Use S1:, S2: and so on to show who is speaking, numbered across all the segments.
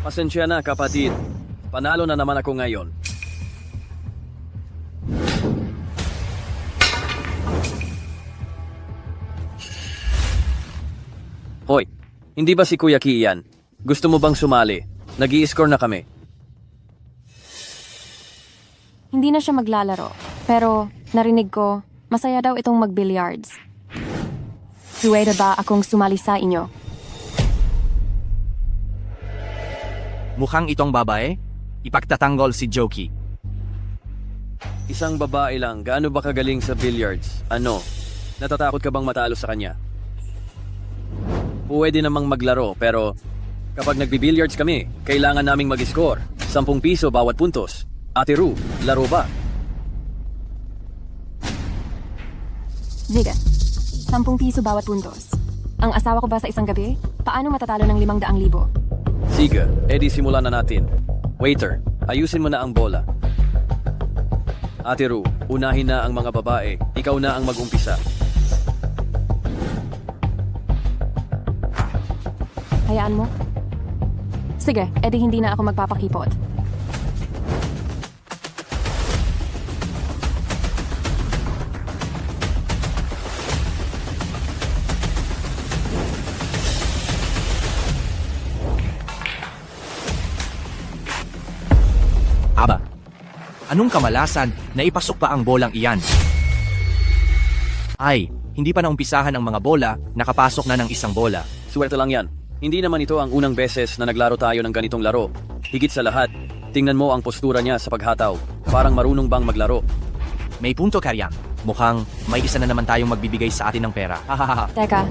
S1: Pasensya na kapatid. Panalo na naman ako ngayon. Hoy, hindi ba si Kuya Ki yan? Gusto mo bang sumali? Nag-i-score na kami.
S2: Hindi na siya maglalaro. Pero narinig ko, masaya daw itong mag-billiards. Pwede ba akong sumali sa inyo?
S3: Mukhang itong babae, ipagtatanggol si Jokey.
S1: Isang babae lang, gaano ba kagaling sa billiards? Ano? Natatakot ka bang matalo sa kanya? Pwede namang maglaro, pero kapag nagbi-billiards kami, kailangan naming mag-score. 10 piso bawat puntos. Ate Ru, laro ba?
S2: Sige, 10 piso bawat puntos. Ang asawa ko ba sa isang gabi? Paano matatalo ng 500,000?
S1: Sige, edi simulan na natin. Waiter, ayusin mo na ang bola. Ate Ru, unahin na ang mga babae. Ikaw na ang mag-umpisa.
S2: Hayaan mo? Sige, edi hindi na ako magpapakipot.
S3: Aba, anong kamalasan na ipasok pa ang bolang iyan? Ay, hindi pa naumpisahan ang mga bola, nakapasok na ng isang bola.
S1: Swerte lang yan. Hindi naman ito ang unang beses na naglaro tayo ng ganitong laro. Higit sa lahat, tingnan mo ang postura niya sa paghataw. Parang marunong bang maglaro.
S3: May punto, Karyang. Mukhang may isa na naman tayong magbibigay sa atin ng pera. Hahaha.
S2: Teka,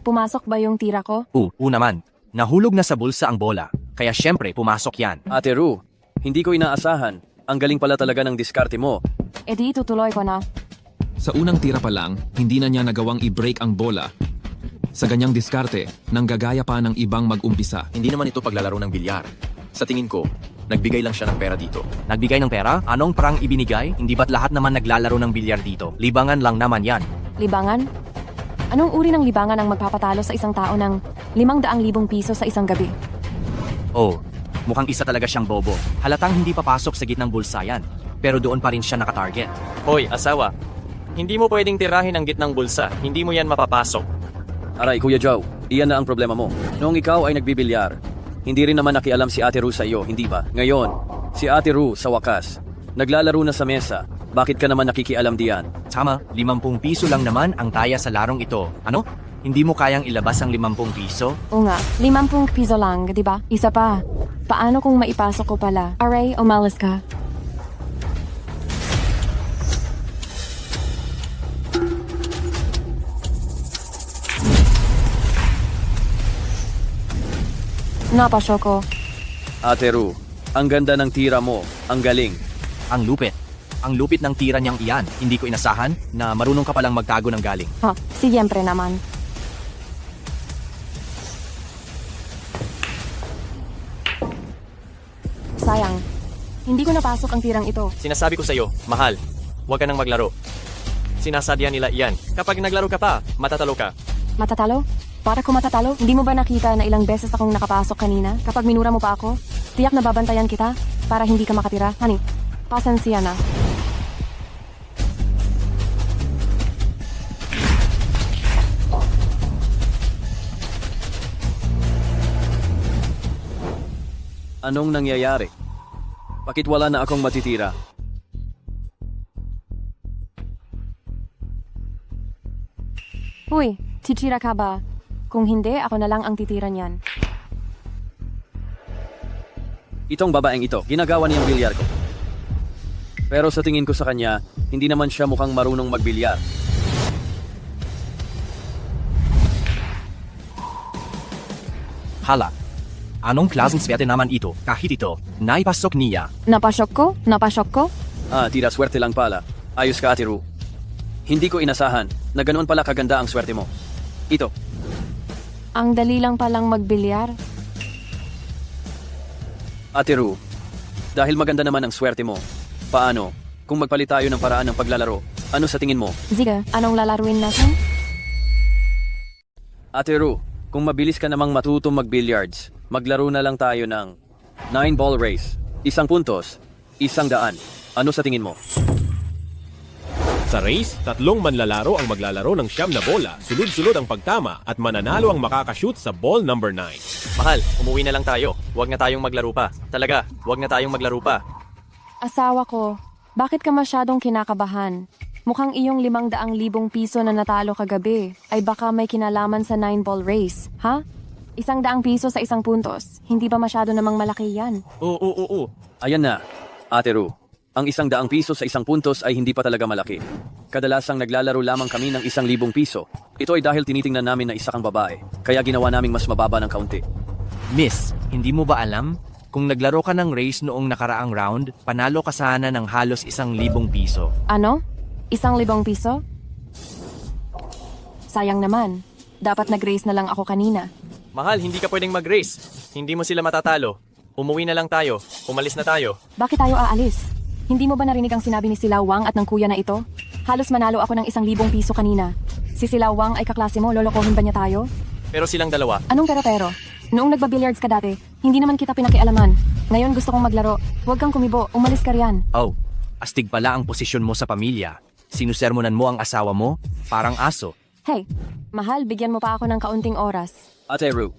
S2: pumasok ba yung tira ko?
S3: Naman. Nahulog na sa bulsa ang bola. Kaya syempre, pumasok yan.
S1: Ate Ru, hindi ko inaasahan. Ang galing pala talaga ng diskarte mo.
S2: Edi itutuloy ko na.
S4: Sa unang tira pa lang, hindi na niya nagawang i-break ang bola. Sa ganyang diskarte, nanggagaya pa ng ibang mag-umpisa.
S5: Hindi naman ito paglalaro ng bilyar. Sa tingin ko, nagbigay lang siya ng pera dito.
S3: Nagbigay ng pera? Anong parang ibinigay? Hindi ba't lahat naman naglalaro ng bilyar dito? Libangan lang naman yan.
S2: Libangan? Anong uri ng libangan ang magpapatalo sa isang tao ng 500,000 piso sa isang gabi?
S3: Oh, mukhang isa talaga siyang bobo. Halatang hindi papasok sa gitnang bulsa yan. Pero doon pa rin siya nakatarget.
S6: Hoy, asawa. Hindi mo pwedeng tirahin ang gitnang bulsa. Hindi mo yan mapapasok.
S1: Aray, Kuya Joe, iyan na ang problema mo. Noong ikaw ay nagbibilyar, hindi rin naman nakialam si Ate Ru sa iyo, hindi ba? Ngayon, si Ate Ru sa wakas, naglalaro na sa mesa. Bakit ka naman nakikialam diyan?
S3: Tama, 50 piso lang naman ang taya sa larong ito. Ano? Hindi mo kayang ilabas ang 50 piso?
S2: Oo nga, 50 piso lang, di ba? Isa pa. Paano kung maipasok ko pala? Aray, umalis ka. Napasok ko.
S1: Ate Ru, ang ganda ng tira mo, ang galing.
S3: Ang lupit. Ang lupit ng tira niyang iyan. Hindi ko inasahan na marunong ka palang magtago ng galing.
S2: Ha, siyempre naman. Sayang. Hindi ko napasok ang tirang ito.
S6: Sinasabi ko sa'yo, mahal, huwag ka nang maglaro. Sinasadya nila iyan. Kapag naglaro ka pa, matatalo ka.
S2: Matatalo? Para ko matatalo? Hindi mo ba nakita na ilang beses akong nakapasok kanina? Kapag minura mo pa ako, tiyak na babantayan kita para hindi ka makatira. Honey, pasensya na.
S1: Anong nangyayari? Bakit wala na akong matitira?
S2: Uy, titira ka ba? Kung hindi, ako na lang ang titira niyan.
S1: Itong babaeng ito, ginagawa niyang bilyar ko. Pero sa tingin ko sa kanya, hindi naman siya mukhang marunong magbilyar.
S3: Hala, anong klaseng swerte naman ito? Kahit ito, naipasok niya.
S2: Napasok ko? Napasok ko?
S1: Tira swerte lang pala. Ayos ka, Ate Ru. Hindi ko inasahan na ganoon pala kaganda ang swerte mo. Ito,
S2: Ang dali lang palang magbilyar.
S1: Ate Ru, dahil maganda naman ang swerte mo, paano kung magpalit tayo ng paraan ng paglalaro? Ano sa tingin mo?
S2: Sige, anong lalaruin natin?
S1: Ate Ru, kung mabilis ka namang matutong mag-billiards, maglaro na lang tayo ng 9-ball race. 1 puntos. 100. Ano sa tingin mo?
S7: Sa race, 3 manlalaro ang maglalaro ng 9 na bola, sunod-sunod ang pagtama at mananalo ang makakashoot sa ball number 9.
S6: Mahal, umuwi na lang tayo. Huwag na tayong maglaro pa. Talaga, huwag na tayong maglaro pa.
S2: Asawa ko, bakit ka masyadong kinakabahan? Mukhang iyong 500,000 piso na natalo kagabi ay baka may kinalaman sa 9-ball race, ha? 100 piso sa 1 puntos. Hindi ba masyado namang malaki yan?
S6: Oo.
S1: Ayan na, Ate Ru. Ang 100 piso sa 1 puntos ay hindi pa talaga malaki. Kadalasang naglalaro lamang kami ng 1,000 piso. Ito ay dahil tinitingnan namin na isa kang babae, kaya ginawa naming mas mababa ng kaunti.
S3: Miss, hindi mo ba alam? Kung naglaro ka ng race noong nakaraang round, panalo ka sana ng halos 1,000 piso.
S2: Ano? 1,000 piso? Sayang naman. Dapat nag-race na lang ako kanina.
S6: Mahal, hindi ka pwedeng mag-race. Hindi mo sila matatalo. Umuwi na lang tayo. Umalis na tayo.
S2: Bakit tayo aalis? Hindi mo ba narinig ang sinabi ni Sila Wang at ng kuya na ito? Halos manalo ako ng 1,000 piso kanina. Si Sila Wang ay kaklase mo, lolokohin ba niya tayo?
S6: Pero silang dalawa.
S2: Anong pero? Noong nagbabilliards ka dati, hindi naman kita pinakialaman. Ngayon gusto kong maglaro. Huwag kang kumibo, umalis ka riyan.
S3: Oh, astig pala ang posisyon mo sa pamilya. Sinusermonan mo ang asawa mo? Parang aso.
S2: Hey, mahal, bigyan mo pa ako ng kaunting oras.
S1: Ate Ru,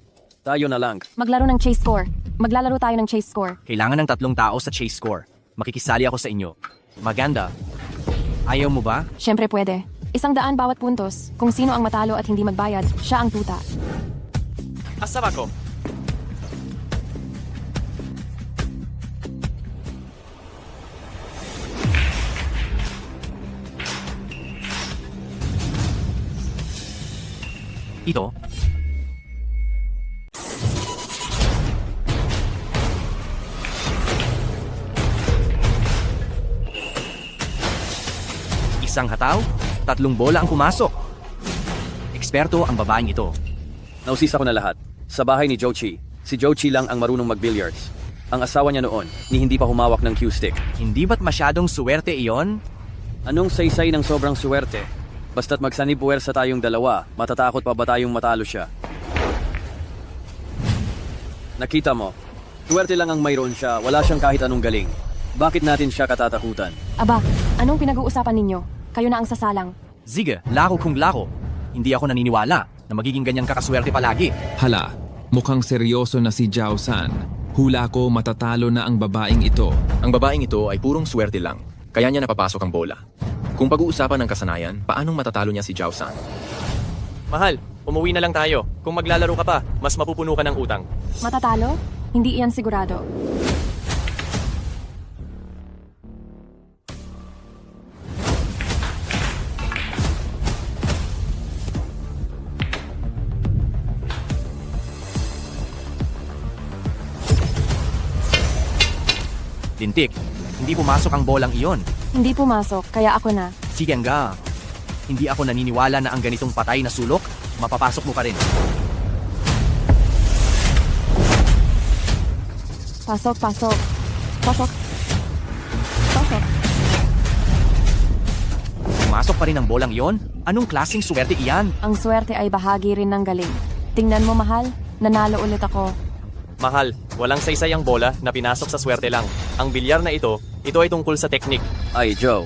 S1: tayo na lang.
S2: Maglaro ng chase score. Maglalaro tayo ng chase score.
S3: Kailangan ng 3 tao sa chase score. Makikisali ako sa inyo. Maganda. Ayaw mo ba?
S2: Siyempre pwede. 100 bawat puntos. Kung sino ang matalo at hindi magbayad, siya ang tuta.
S6: Asawa ko.
S3: Ito? Isang hataw, 3 bola ang pumasok. Eksperto ang babaeng ito.
S1: Nausisa ko na lahat. Sa bahay ni Jochi, si Jochi lang ang marunong mag-billiards. Ang asawa niya noon, ni hindi pa humawak ng cue stick.
S3: Hindi ba't masyadong suwerte iyon?
S1: Anong saysay ng sobrang swerte? Basta't magsanib puwersa tayong dalawa, matatakot pa ba tayong matalo siya? Nakita mo, swerte lang ang mayroon siya, wala siyang kahit anong galing. Bakit natin siya katatakutan?
S2: Aba, anong pinag-uusapan ninyo? Kayo na ang sasalang.
S3: Sige, lako kung lako. Hindi ako naniniwala na magiging ganyan kakaswerte palagi.
S4: Hala, mukhang seryoso na si Jiao San. Hula ko matatalo na ang babaeng ito.
S5: Ang babaeng ito ay purong swerte lang, kaya niya napapasok ang bola. Kung pag-uusapan ng kasanayan, paanong matatalo niya si Jiao San?
S6: Mahal, umuwi na lang tayo. Kung maglalaro ka pa, mas mapupuno ka ng utang.
S2: Matatalo? Hindi iyan sigurado.
S3: Lintik, hindi pumasok ang bolang iyon.
S2: Hindi pumasok, kaya ako na.
S3: Sige nga. Hindi ako naniniwala na ang ganitong patay na sulok, mapapasok mo pa rin.
S2: Pasok. Pasok.
S3: Pumasok pa rin ang bolang iyon? Anong klaseng swerte iyan?
S2: Ang swerte ay bahagi rin ng galing. Tingnan mo, mahal. Nanalo ulit ako.
S6: Mahal, walang saysay ang bola na pinasok sa swerte lang. Ang bilyar na ito ay tungkol sa teknik.
S1: Ay, Joe,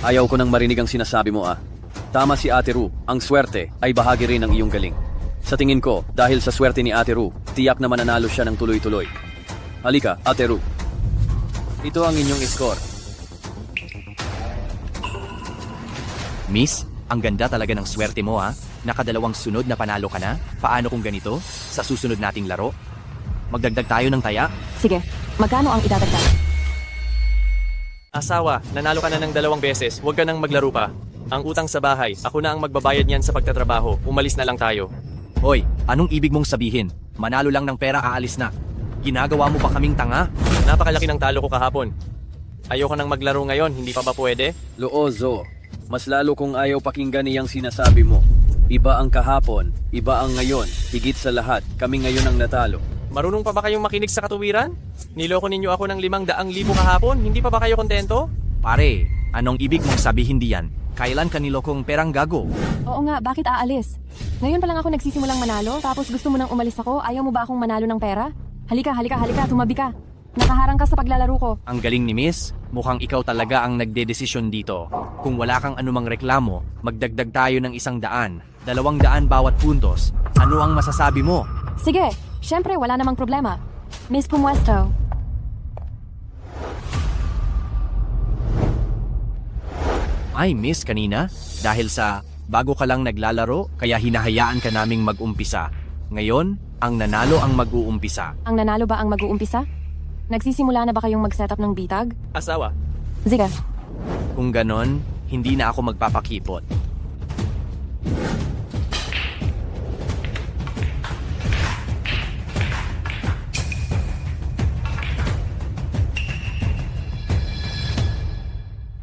S1: ayaw ko nang marinig ang sinasabi mo ah. Tama si Ate Ru, ang swerte ay bahagi rin ng iyong galing. Sa tingin ko, dahil sa swerte ni Ate Ru, tiyak na mananalo siya ng tuloy-tuloy. Halika, Ate Ru. Ito ang inyong score.
S3: Miss, ang ganda talaga ng swerte mo ha. Nakadalawang sunod na panalo ka na. Paano kung ganito? Sa susunod nating laro? Magdagdag tayo ng taya?
S2: Sige, magkano ang idadagdag?
S6: Asawa, nanalo ka na ng 2 beses. Huwag ka nang maglaro pa. Ang utang sa bahay, ako na ang magbabayad niyan sa pagtatrabaho. Umalis na lang tayo.
S3: Hoy, anong ibig mong sabihin? Manalo lang ng pera, aalis na. Ginagawa mo pa kaming tanga?
S6: Napakalaki ng talo ko kahapon. Ayoko nang maglaro ngayon, hindi pa ba pwede?
S1: Loozo, mas lalo kung ayaw pakinggan niyang sinasabi mo. Iba ang kahapon, iba ang ngayon. Higit sa lahat, kami ngayon ang natalo.
S6: Marunong pa ba kayong makinig sa katuwiran? Niloko ninyo ako ng 500,000 kahapon, hindi pa ba kayo kontento?
S3: Pare, anong ibig mong sabihin diyan? Kailan ka nilokong perang gago?
S2: Oo nga, bakit aalis? Ngayon pa lang ako nagsisimulang manalo, tapos gusto mo nang umalis ako? Ayaw mo ba akong manalo ng pera? Halika, tumabi ka. Nakaharang ka sa paglalaro ko.
S3: Ang galing ni Miss, mukhang ikaw talaga ang nagdedesisyon dito. Kung wala kang anumang reklamo, magdagdag tayo ng 100, 200 bawat puntos. Ano ang masasabi mo?
S2: Sige, syempre wala namang problema. Miss Pumuesto.
S3: Ay, Miss, kanina? Dahil sa bago ka lang naglalaro, kaya hinahayaan ka naming mag-umpisa. Ngayon, ang nanalo ang mag-uumpisa.
S2: Ang nanalo ba ang mag-uumpisa? Nagsisimula na ba kayong mag-setup ng bitag?
S6: Asawa,
S2: Sige,
S3: Kung ganon, hindi na ako magpapakipot.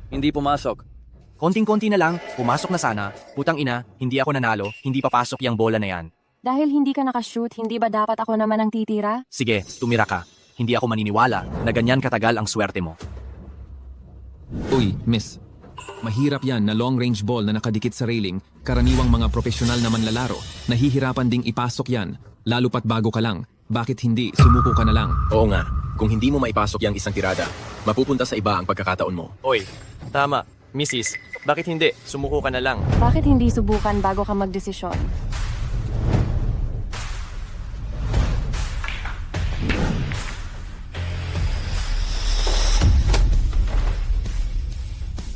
S1: Hindi pumasok.
S3: Konting-konti na lang, pumasok na sana. Putang ina, hindi ako nanalo, hindi papasok yung bola na yan.
S2: dahil hindi ka nakashoot, hindi ba dapat ako naman ang titira?
S3: Sige, tumira ka. Hindi ako maniniwala na ganyan katagal ang swerte mo.
S4: Uy, miss. Mahirap yan na long-range ball na nakadikit sa railing, karaniwang mga profesional na manlalaro, nahihirapan ding ipasok yan, lalo pat bago ka lang. Bakit hindi, sumuko ka na lang.
S5: Oo nga, kung hindi mo maipasok yung isang tirada, mapupunta sa iba ang pagkakataon mo.
S6: oy, tama, Mrs. Bakit hindi? Sumuko ka na lang.
S2: Bakit hindi subukan bago ka magdesisyon?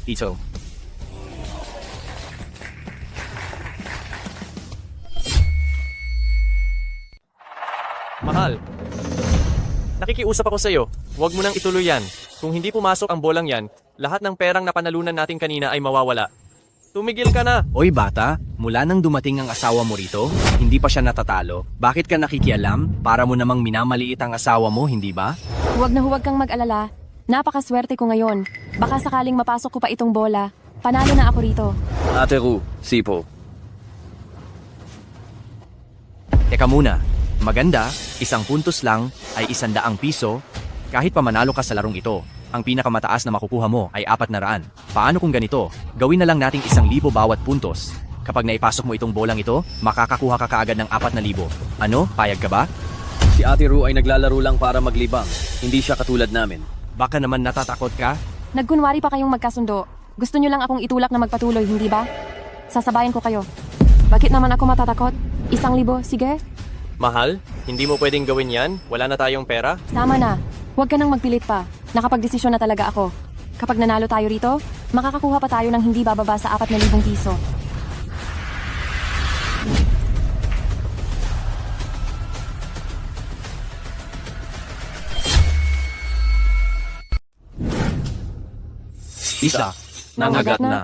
S3: Tito.
S6: Mahal, nakikiusap ako sa'yo. Huwag mo nang ituloy yan. Kung hindi pumasok ang bolang yan, lahat ng perang napanalunan natin kanina ay mawawala. Tumigil ka na!
S3: Oy bata, mula nang dumating ang asawa mo rito, hindi pa siya natatalo. Bakit ka nakikialam? Para mo namang minamaliit ang asawa mo, hindi ba?
S2: Huwag na huwag kang mag-alala. Napakaswerte ko ngayon. Baka sakaling mapasok ko pa itong bola. Panalo na ako rito.
S1: Ate Ru, Sipo.
S3: Teka muna, maganda, 1 puntos lang ay 100 piso. Kahit pa manalo ka sa larong ito, ang pinakamataas na makukuha mo ay 400. Paano kung ganito? Gawin na lang nating 1,000 bawat puntos. Kapag naipasok mo itong bolang ito, makakakuha ka kaagad ng 4,000. Ano? Payag ka ba?
S1: Si Ate Ru ay naglalaro lang para maglibang. Hindi siya katulad namin.
S3: Baka naman natatakot ka?
S2: Nagkunwari pa kayong magkasundo. Gusto nyo lang akong itulak na magpatuloy, hindi ba? Sasabayan ko kayo. Bakit naman ako matatakot? 1,000, sige?
S6: Mahal, hindi mo pwedeng gawin yan? Wala na tayong pera?
S2: Tama na. Huwag ka nang magpilit pa. Nakapagdesisyon na talaga ako. Kapag nanalo tayo rito, makakakuha pa tayo ng hindi bababa sa 4,000 piso.
S3: Isa,
S2: Nangagat
S3: nangagat
S2: na.
S3: na.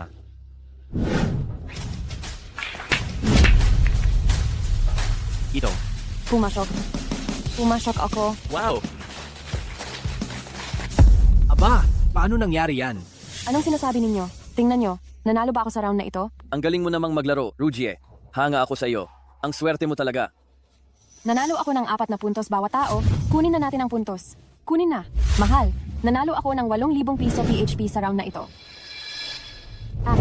S3: Ito,
S2: Pumasok. Pumasok ako.
S6: Wow!
S3: aba, paano nangyari yan?
S2: Anong sinasabi ninyo? Tingnan nyo. Nanalo ba ako sa round na ito?
S1: Ang galing mo namang maglaro, Rujie. Hanga ako sa iyo. Ang swerte mo talaga.
S2: Nanalo ako ng 4 na puntos bawat tao. Kunin na natin ang puntos. Kunin na. Mahal. Nanalo ako ng 8,000 piso PHP sa round na ito. Ah.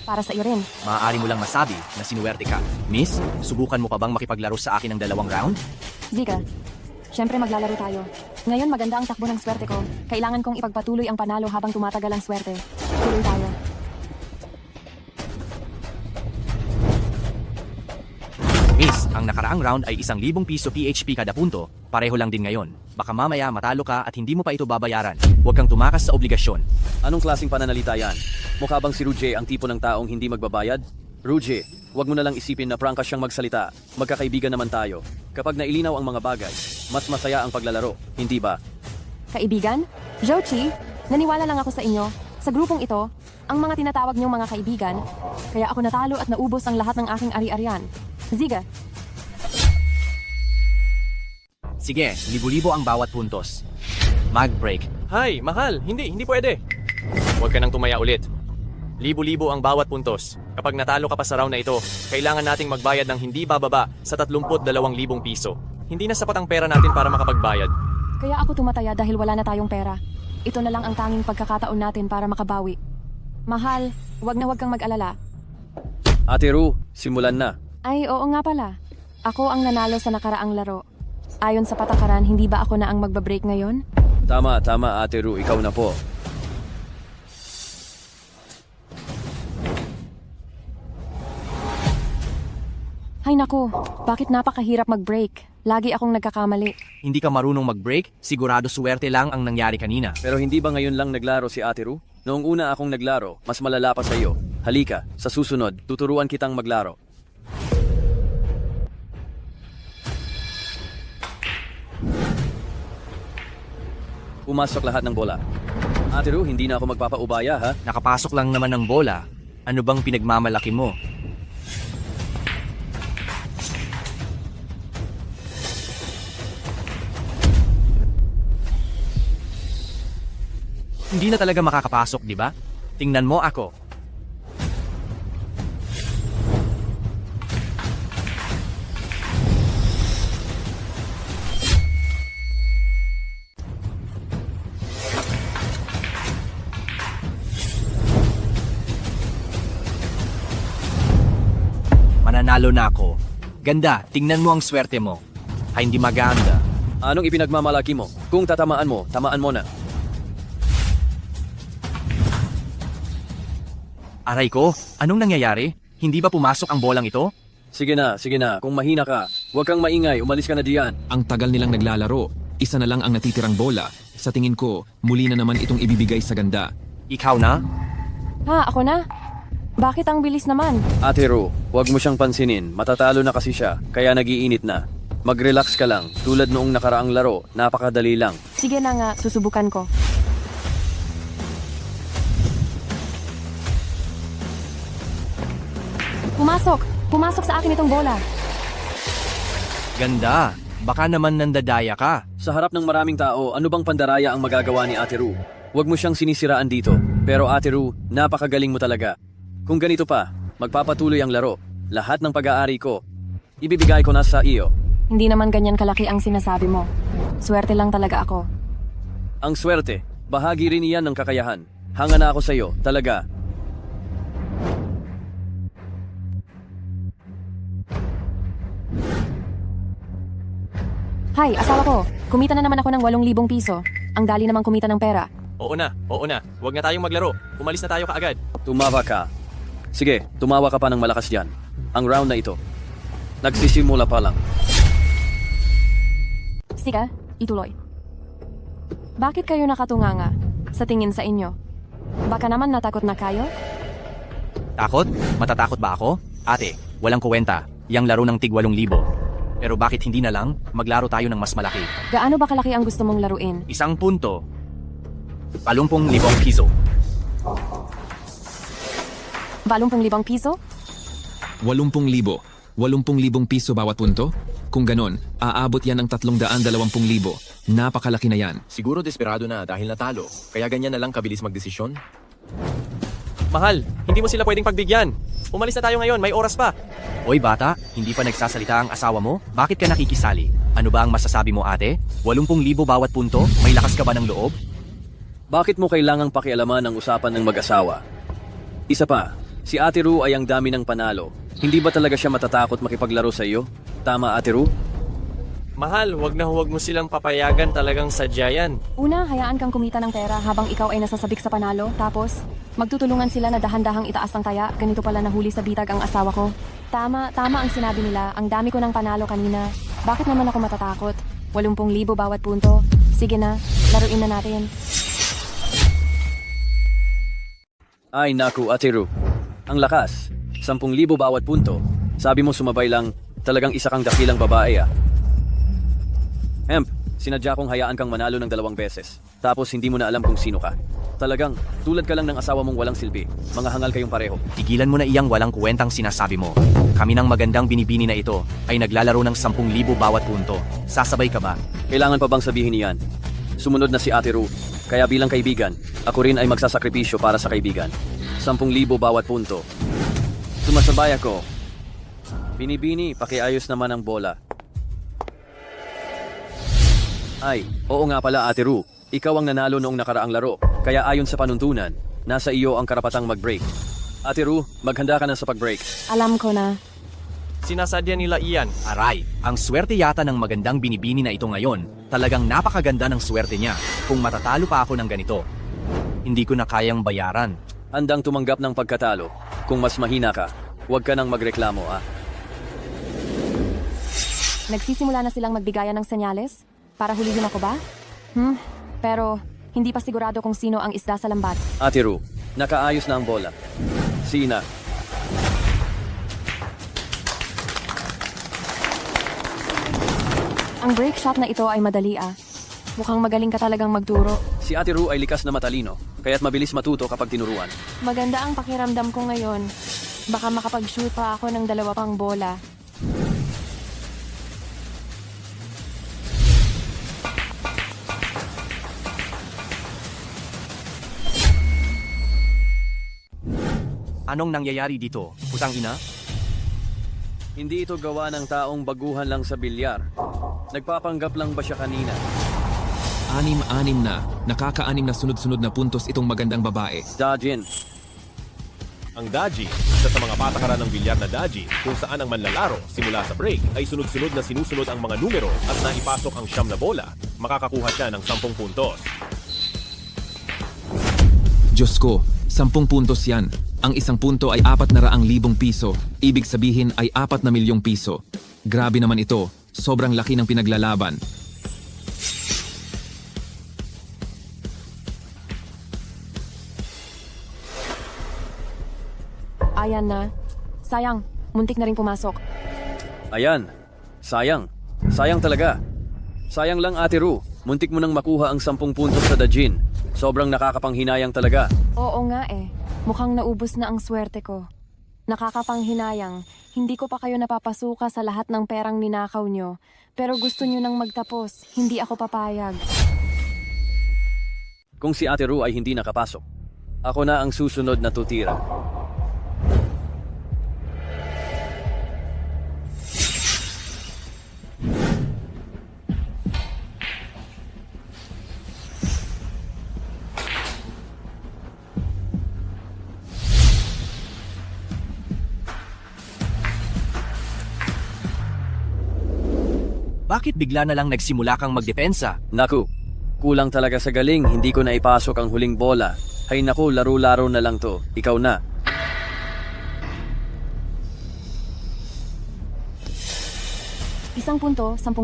S2: Para sa iyo rin.
S3: Maaari mo lang masabi na sinuwerte ka. Miss, subukan mo pa bang makipaglaro sa akin ng 2 round?
S2: Zika, syempre maglalaro tayo. Ngayon maganda ang takbo ng swerte ko. Kailangan kong ipagpatuloy ang panalo habang tumatagal ang swerte. Tuloy tayo.
S3: Miss, ang nakaraang round ay 1,000 piso PHP kada punto. Pareho lang din ngayon. Baka mamaya matalo ka at hindi mo pa ito babayaran. Huwag kang tumakas sa obligasyon.
S1: Anong klaseng pananalita yan? Mukha bang si Rujie ang tipo ng taong hindi magbabayad? Rujie, huwag mo na lang isipin na prangka siyang magsalita. Magkakaibigan naman tayo. Kapag nailinaw ang mga bagay, mas masaya ang paglalaro, hindi ba?
S2: Kaibigan? Jochi, naniwala lang ako sa inyo. Sa grupong ito, ang mga tinatawag niyong mga kaibigan, kaya ako natalo at naubos ang lahat ng aking ari-arian. Ziga,
S3: Sige, libo-libo ang bawat puntos. Mag-break.
S6: Hay, mahal, hindi pwede. Huwag ka nang tumaya ulit. Libo-libo ang bawat puntos. Kapag natalo ka pa sa round na ito, kailangan nating magbayad ng hindi bababa sa 32,000 piso. Hindi na sapat ang pera natin para makapagbayad.
S2: kaya ako tumataya dahil wala na tayong pera. Ito na lang ang tanging pagkakataon natin para makabawi. Mahal, wag na wag kang mag-alala.
S1: Ate Ru, simulan na.
S2: Ay, oo nga pala. Ako ang nanalo sa nakaraang laro. Ayon sa patakaran, hindi ba ako na ang magbabreak ngayon?
S1: Tama, Ate Ru, ikaw na po.
S2: Hay naku, bakit napakahirap mag-break? Lagi akong nagkakamali.
S3: Hindi ka marunong mag-break? Sigurado swerte lang ang nangyari kanina.
S1: Pero hindi ba ngayon lang naglaro si Ate Ru? Noong una akong naglaro, mas malala pa sa iyo. Halika, sa susunod, tuturuan kitang maglaro. Pumasok lahat ng bola. Ate Ru, hindi na ako magpapaubaya ha?
S3: Nakapasok lang naman ng bola. Ano bang pinagmamalaki mo? Hindi na talaga makakapasok, di ba? Tingnan mo ako. Mananalo na ako. Ganda, tingnan mo ang swerte mo. Ay, hindi maganda.
S1: Anong ipinagmamalaki mo? Kung tatamaan mo, tamaan mo na.
S3: Aray ko, anong nangyayari? Hindi ba pumasok ang bolang ito?
S1: Sige na. Kung mahina ka, huwag kang maingay, umalis ka na diyan.
S4: Ang tagal nilang naglalaro. Isa na lang ang natitirang bola. Sa tingin ko, muli na naman itong ibibigay sa ganda.
S3: Ikaw na?
S2: Ha, ako na? Bakit ang bilis naman?
S1: Ate Ru, huwag mo siyang pansinin. Matatalo na kasi siya, kaya nagiinit na. Mag-relax ka lang. Tulad noong nakaraang laro, napakadali lang.
S2: Sige na nga, susubukan ko. Pumasok sa akin itong bola.
S3: Ganda. Baka naman nandadaya ka.
S1: Sa harap ng maraming tao, ano bang pandaraya ang magagawa ni Ate Ru? Huwag mo siyang sinisiraan dito. Pero Ate Ru, napakagaling mo talaga. Kung ganito pa, magpapatuloy ang laro. Lahat ng pag-aari ko, ibibigay ko na sa iyo.
S2: Hindi naman ganyan kalaki ang sinasabi mo. Swerte lang talaga ako.
S1: Ang swerte, bahagi rin iyan ng kakayahan. Hanga na ako sa iyo, talaga.
S2: Hay, asawa ko. Kumita na naman ako ng 8,000 piso. Ang dali namang kumita ng pera.
S6: Oo na. Huwag na tayong maglaro. Umalis na tayo kaagad.
S1: Tumawa ka. Sige, tumawa ka pa ng malakas dyan. Ang round na ito, nagsisimula pa lang.
S2: Sige, ituloy. Bakit kayo nakatunganga sa tingin sa inyo? Baka naman natakot na kayo?
S3: Takot? Matatakot ba ako? Ate, walang kuwenta. Yang laro ng tig 8,000. Pero bakit hindi na lang maglaro tayo ng mas malaki?
S2: Gaano ba kalaki ang gusto mong laruin?
S3: 1 punto. 80,000 piso.
S2: 80,000 piso?
S4: 80,000. 80,000 piso bawat punto? Kung ganon, aabot yan ng 320,000. Napakalaki na yan.
S5: Siguro desperado na dahil natalo, kaya ganyan na lang kabilis magdesisyon.
S6: Mahal, hindi mo sila pwedeng pagbigyan. Umalis na tayo ngayon, may oras pa.
S3: Oy bata, hindi pa nagsasalita ang asawa mo? Bakit ka nakikisali? Ano ba ang masasabi mo ate? 80,000 bawat punto? May lakas ka ba ng loob?
S1: Bakit mo kailangang pakialaman ang usapan ng mag-asawa? Isa pa, si Ate Ru ay ang dami ng panalo. Hindi ba talaga siya matatakot makipaglaro sa iyo? Tama, Ate Ru?
S6: Mahal, huwag mo silang papayagan, talagang sadya yan.
S2: Una, hayaan kang kumita ng pera habang ikaw ay nasasabik sa panalo. Tapos, magtutulungan sila na dahan-dahang itaas ang taya. Ganito pala nahuli sa bitag ang asawa ko. Tama ang sinabi nila. Ang dami ko ng panalo kanina. Bakit naman ako matatakot? 80,000 bawat punto. Sige na, laruin na natin.
S1: Ay naku, Ate Ru. Ang lakas. 10,000 bawat punto. Sabi mo sumabay lang, talagang isa kang dakilang babae ah. Sinadya kong hayaan kang manalo ng 2 beses. Tapos hindi mo na alam kung sino ka. Talagang, tulad ka lang ng asawa mong walang silbi. Mga hangal kayong pareho.
S3: Tigilan mo na iyang walang kuwentang sinasabi mo. Kami ng magandang binibini na ito ay naglalaro ng 10,000 bawat punto. Sasabay ka ba?
S1: Kailangan pa bang sabihin niyan? Sumunod na si Ate Ru. Kaya bilang kaibigan, ako rin ay magsasakripisyo para sa kaibigan. 10,000 bawat punto. Sumasabay ako. Binibini, pakiayos naman ang bola. Ay, oo nga pala Ate Ru. Ikaw ang nanalo noong nakaraang laro. Kaya ayon sa panuntunan, nasa iyo ang karapatang mag-break. Ate Ru, maghanda ka na sa pag-break.
S2: Alam ko na.
S6: Sinasadya nila iyan.
S3: Aray, ang swerte yata ng magandang binibini na ito ngayon. Talagang napakaganda ng swerte niya. Kung matatalo pa ako ng ganito, hindi ko na kayang bayaran.
S1: Handang tumanggap ng pagkatalo. Kung mas mahina ka, huwag ka nang magreklamo ah.
S2: Nagsisimula na silang magbigayan ng senyales? Para hulihin ako ba? Pero hindi pa sigurado kung sino ang isda sa lambat.
S1: Ate Ru, nakaayos na ang bola. Sina,
S2: Ang break shot na ito ay madali ah. Mukhang magaling ka talagang magturo.
S1: si Ate Ru ay likas na matalino, kaya't mabilis matuto kapag tinuruan.
S2: Maganda ang pakiramdam ko ngayon. Baka makapag-shoot pa ako ng 2 pang bola.
S3: Anong nangyayari dito? Putang ina?
S1: Hindi ito gawa ng taong baguhan lang sa bilyar. Nagpapanggap lang ba siya kanina?
S4: 6-6 na, nakaka-6 na sunod-sunod na puntos itong magandang babae.
S1: Dajin,
S7: Ang daji, isa sa mga patakaran ng bilyar na daji kung saan ang manlalaro simula sa break ay sunod-sunod na sinusunod ang mga numero at naipasok ang siyam na bola, makakakuha siya ng 10 puntos.
S4: Diyos ko, 10 puntos yan. Ang 1 punto ay 400,000 piso. Ibig sabihin ay 4 na milyong piso. Grabe naman ito. Sobrang laki ng pinaglalaban.
S2: Ayan na. Sayang, muntik na rin pumasok.
S1: ayan. Sayang. Sayang talaga. Sayang lang Ate Ru, muntik mo nang makuha ang 10 puntos sa Dajin. Sobrang nakakapanghinayang talaga.
S2: Oo nga eh. Mukhang naubos na ang swerte ko. Nakakapanghinayang. Hindi ko pa kayo napapasuka sa lahat ng perang ninakaw nyo. Pero gusto nyo nang magtapos. Hindi ako papayag.
S1: Kung si Ate Ru ay hindi nakapasok, ako na ang susunod na tutira.
S3: Bakit bigla na lang nagsimula kang magdepensa?
S1: Naku, kulang talaga sa galing, hindi ko na ipasok ang huling bola. Hay naku, laro-laro na lang to. Ikaw na.
S2: Isang punto, 10,000.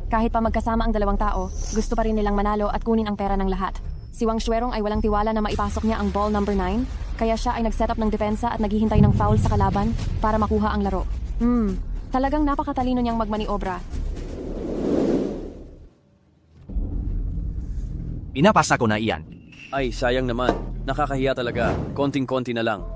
S2: Kahit pa magkasama ang 2 tao, gusto pa rin nilang manalo at kunin ang pera ng lahat. Si Wang Shuerong ay walang tiwala na maipasok niya ang ball number 9, kaya siya ay nag-setup ng depensa at naghihintay ng foul sa kalaban para makuha ang laro. Talagang napakatalino niyang magmaniobra.
S3: Pinapasa ko na iyan.
S1: Ay, sayang naman. Nakakahiya talaga. Konting-konti na lang.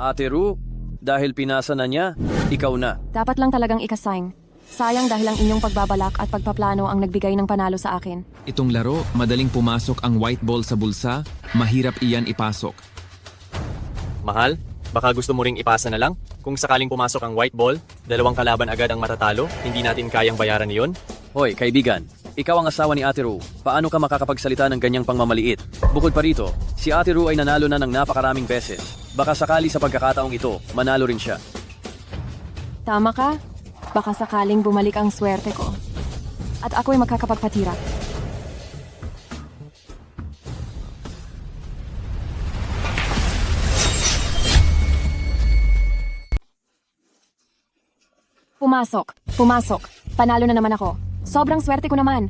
S1: Ate Ru, dahil pinasa na niya, ikaw na.
S2: Dapat lang talagang ikasign. Sayang dahil ang inyong pagbabalak at pagpaplano ang nagbigay ng panalo sa akin.
S4: Itong laro, madaling pumasok ang white ball sa bulsa, mahirap iyan ipasok.
S6: Mahal, baka gusto mo ring ipasa na lang? Kung sakaling pumasok ang white ball, 2 kalaban agad ang matatalo, hindi natin kayang bayaran iyon?
S1: Hoy, kaibigan. Ikaw ang asawa ni Ate Ru. Paano ka makakapagsalita ng ganyang pangmamaliit? Bukod pa rito, si Ate Ru ay nanalo na ng napakaraming beses. Baka sakali sa pagkakataong ito, manalo rin siya.
S2: Tama ka? Baka sakaling bumalik ang swerte ko. At ako'y magkakapagpatira. Pumasok. Panalo na naman ako. Sobrang swerte ko naman.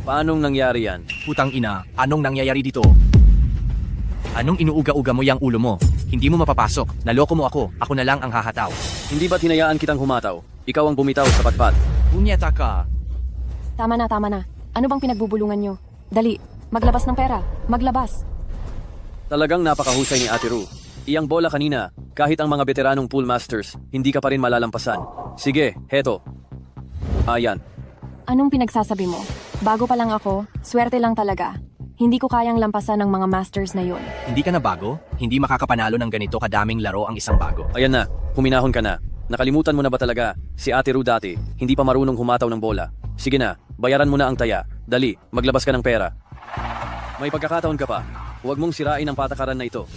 S1: Paanong nangyari yan?
S3: Putang ina, anong nangyayari dito? Anong inuuga-uga mo yang ulo mo? Hindi mo mapapasok. Naloko mo ako. Ako na lang ang hahataw.
S1: Hindi ba't hinayaan kitang humataw? Ikaw ang bumitaw sa patpat.
S3: Punyeta ka.
S2: Tama na. Ano bang pinagbubulungan nyo? Dali, maglabas ng pera. Maglabas.
S1: Talagang napakahusay ni Ate Ru. Iyang bola kanina, kahit ang mga veteranong pool masters, hindi ka pa rin malalampasan. Sige, heto. Ayan.
S2: Anong pinagsasabi mo? Bago pa lang ako, swerte lang talaga. Hindi ko kayang lampasan ng mga masters na yun.
S3: Hindi ka na bago? Hindi makakapanalo ng ganito kadaming laro ang isang bago.
S1: Ayan na, huminahon ka na. Nakalimutan mo na ba talaga? Si Ate Ru dati, hindi pa marunong humataw ng bola. Sige na, bayaran mo na ang taya. Dali, maglabas ka ng pera. May pagkakataon ka pa. Huwag mong sirain ang patakaran na ito.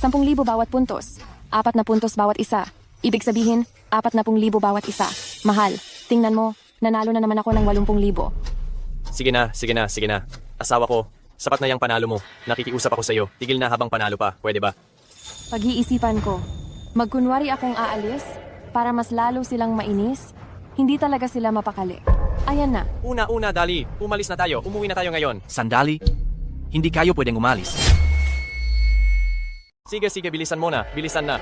S2: 10,000 bawat puntos. 40 puntos bawat isa. Ibig sabihin, 40,000 bawat isa. Mahal, tingnan mo, nanalo na naman ako ng 80,000.
S6: Sige na, sige na, sige na. Asawa ko, sapat na yung panalo mo. Nakikiusap ako sa'yo. Tigil na habang panalo pa. Pwede ba?
S2: Pag-iisipan ko, magkunwari akong aalis para mas lalo silang mainis, hindi talaga sila mapakali. Ayan na.
S6: Una, Dali. Umalis na tayo. Umuwi na tayo ngayon.
S3: Sandali, hindi kayo pwedeng umalis.
S6: Sige, bilisan mo na. Bilisan na.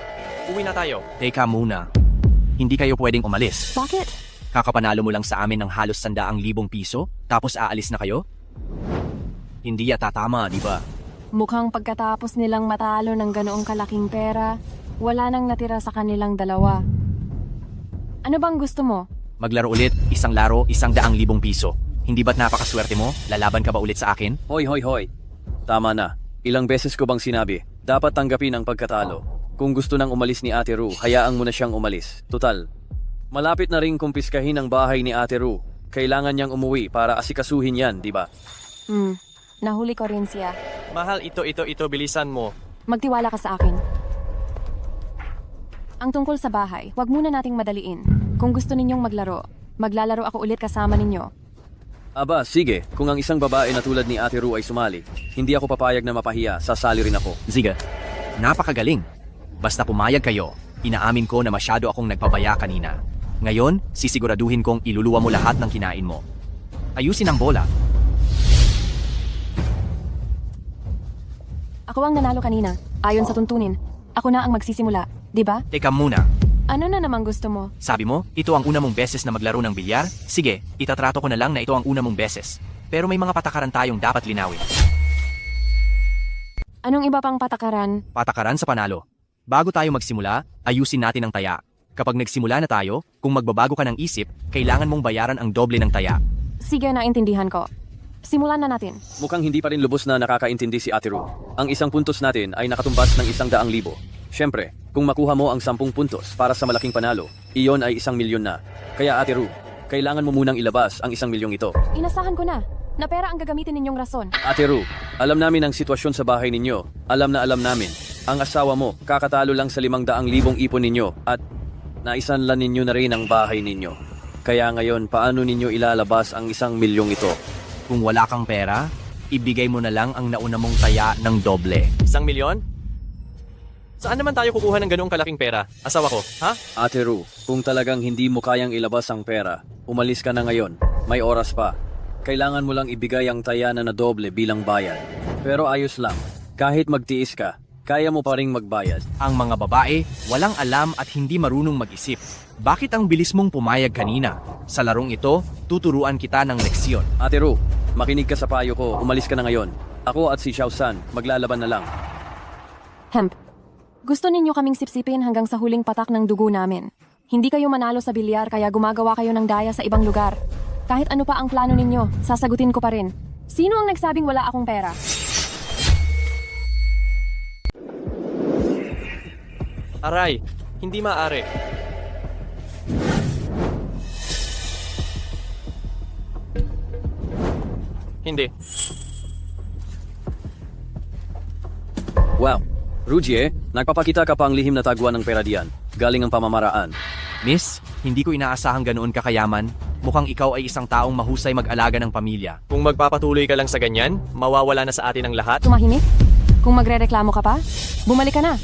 S6: Uwi na tayo.
S3: Teka muna. Hindi kayo pwedeng umalis.
S2: Bakit?
S3: Kakapanalo mo lang sa amin ng halos 100,000 piso, tapos aalis na kayo? Hindi yata tama, di ba?
S2: Mukhang pagkatapos nilang matalo ng ganoong kalaking pera, wala nang natira sa kanilang dalawa. Ano bang gusto mo?
S3: Maglaro ulit, isang laro, 100,000 piso. Hindi ba't napakaswerte mo? Lalaban ka ba ulit sa akin?
S1: Hoy. Tama na. Ilang beses ko bang sinabi, dapat tanggapin ang pagkatalo. Kung gusto nang umalis ni Ate Ru, hayaan mo na siyang umalis. Tutal, malapit na ring kumpiskahin ang bahay ni Ate Ru. Kailangan niyang umuwi para asikasuhin yan, di ba?
S2: Nahuli ko rin siya.
S6: Mahal, ito, bilisan mo.
S2: Magtiwala ka sa akin. Ang tungkol sa bahay, wag muna nating madaliin. Kung gusto ninyong maglaro, maglalaro ako ulit kasama ninyo.
S1: Aba, sige. Kung ang isang babae na tulad ni Ate Ru ay sumali, hindi ako papayag na mapahiya, sasali rin ako.
S3: Ziga, napakagaling. Basta pumayag kayo, inaamin ko na masyado akong nagpabaya kanina. Ngayon, sisiguraduhin kong iluluwa mo lahat ng kinain mo. Ayusin ang bola.
S2: Ako ang nanalo kanina. Ayon sa tuntunin, ako na ang magsisimula, di ba?
S3: Teka muna.
S2: Ano na namang gusto mo?
S3: Sabi mo, ito ang una mong beses na maglaro ng bilyar? Sige, itatrato ko na lang na ito ang una mong beses. Pero may mga patakaran tayong dapat linawin.
S2: Anong iba pang patakaran?
S3: Patakaran sa panalo. Bago tayo magsimula, ayusin natin ang taya. Kapag nagsimula na tayo, kung magbabago ka ng isip, kailangan mong bayaran ang doble ng taya.
S2: Sige, naintindihan ko. Simulan na natin.
S1: Mukhang hindi pa rin lubos na nakakaintindi si Ate Ru. Ang isang puntos natin ay nakatumbas ng 100,000. Siyempre, kung makuha mo ang 10 puntos para sa malaking panalo, iyon ay 1,000,000 na. Kaya Ate Ru, kailangan mo munang ilabas ang 1,000,000 ito.
S2: Inasahan ko na pera ang gagamitin ninyong rason.
S1: Ate Ru, alam namin ang sitwasyon sa bahay ninyo. Alam namin. Ang asawa mo, kakatalo lang sa 500,000 ipon ninyo at naisanlan ninyo na rin ang bahay ninyo. Kaya ngayon, paano ninyo ilalabas ang 1,000,000 ito?
S3: Kung wala kang pera, ibigay mo na lang ang nauna mong taya ng doble.
S6: 1,000,000? Saan naman tayo kukuha ng ganoong kalaking pera? Asawa ko, ha?
S1: Ate Ru, kung talagang hindi mo kayang ilabas ang pera, umalis ka na ngayon. May oras pa. Kailangan mo lang ibigay ang taya na doble bilang bayad. Pero ayos lang. Kahit magtiis ka, kaya mo pa ring magbayad.
S3: Ang mga babae, walang alam at hindi marunong mag-isip. Bakit ang bilis mong pumayag kanina? Sa larong ito, tuturuan kita ng leksyon.
S1: Ate Ru, makinig ka sa payo ko. Umalis ka na ngayon. Ako at si Xiao San, maglalaban na lang.
S2: Hemp, gusto ninyo kaming sipsipin hanggang sa huling patak ng dugo namin. Hindi kayo manalo sa bilyar kaya gumagawa kayo ng daya sa ibang lugar. Kahit ano pa ang plano ninyo, sasagutin ko pa rin. Sino ang nagsabing wala akong pera?
S6: Aray, hindi maaari. Hindi.
S1: Wow, Rujie, nagpapakita ka pa ang lihim na taguan ng pera diyan. Galing ang pamamaraan.
S3: Miss, hindi ko inaasahang ganoon kakayaman. Mukhang ikaw ay isang taong mahusay mag-alaga ng pamilya.
S6: Kung magpapatuloy ka lang sa ganyan, mawawala na sa atin ang lahat.
S2: Tumahimik? Kung magrereklamo ka pa, bumalik ka na.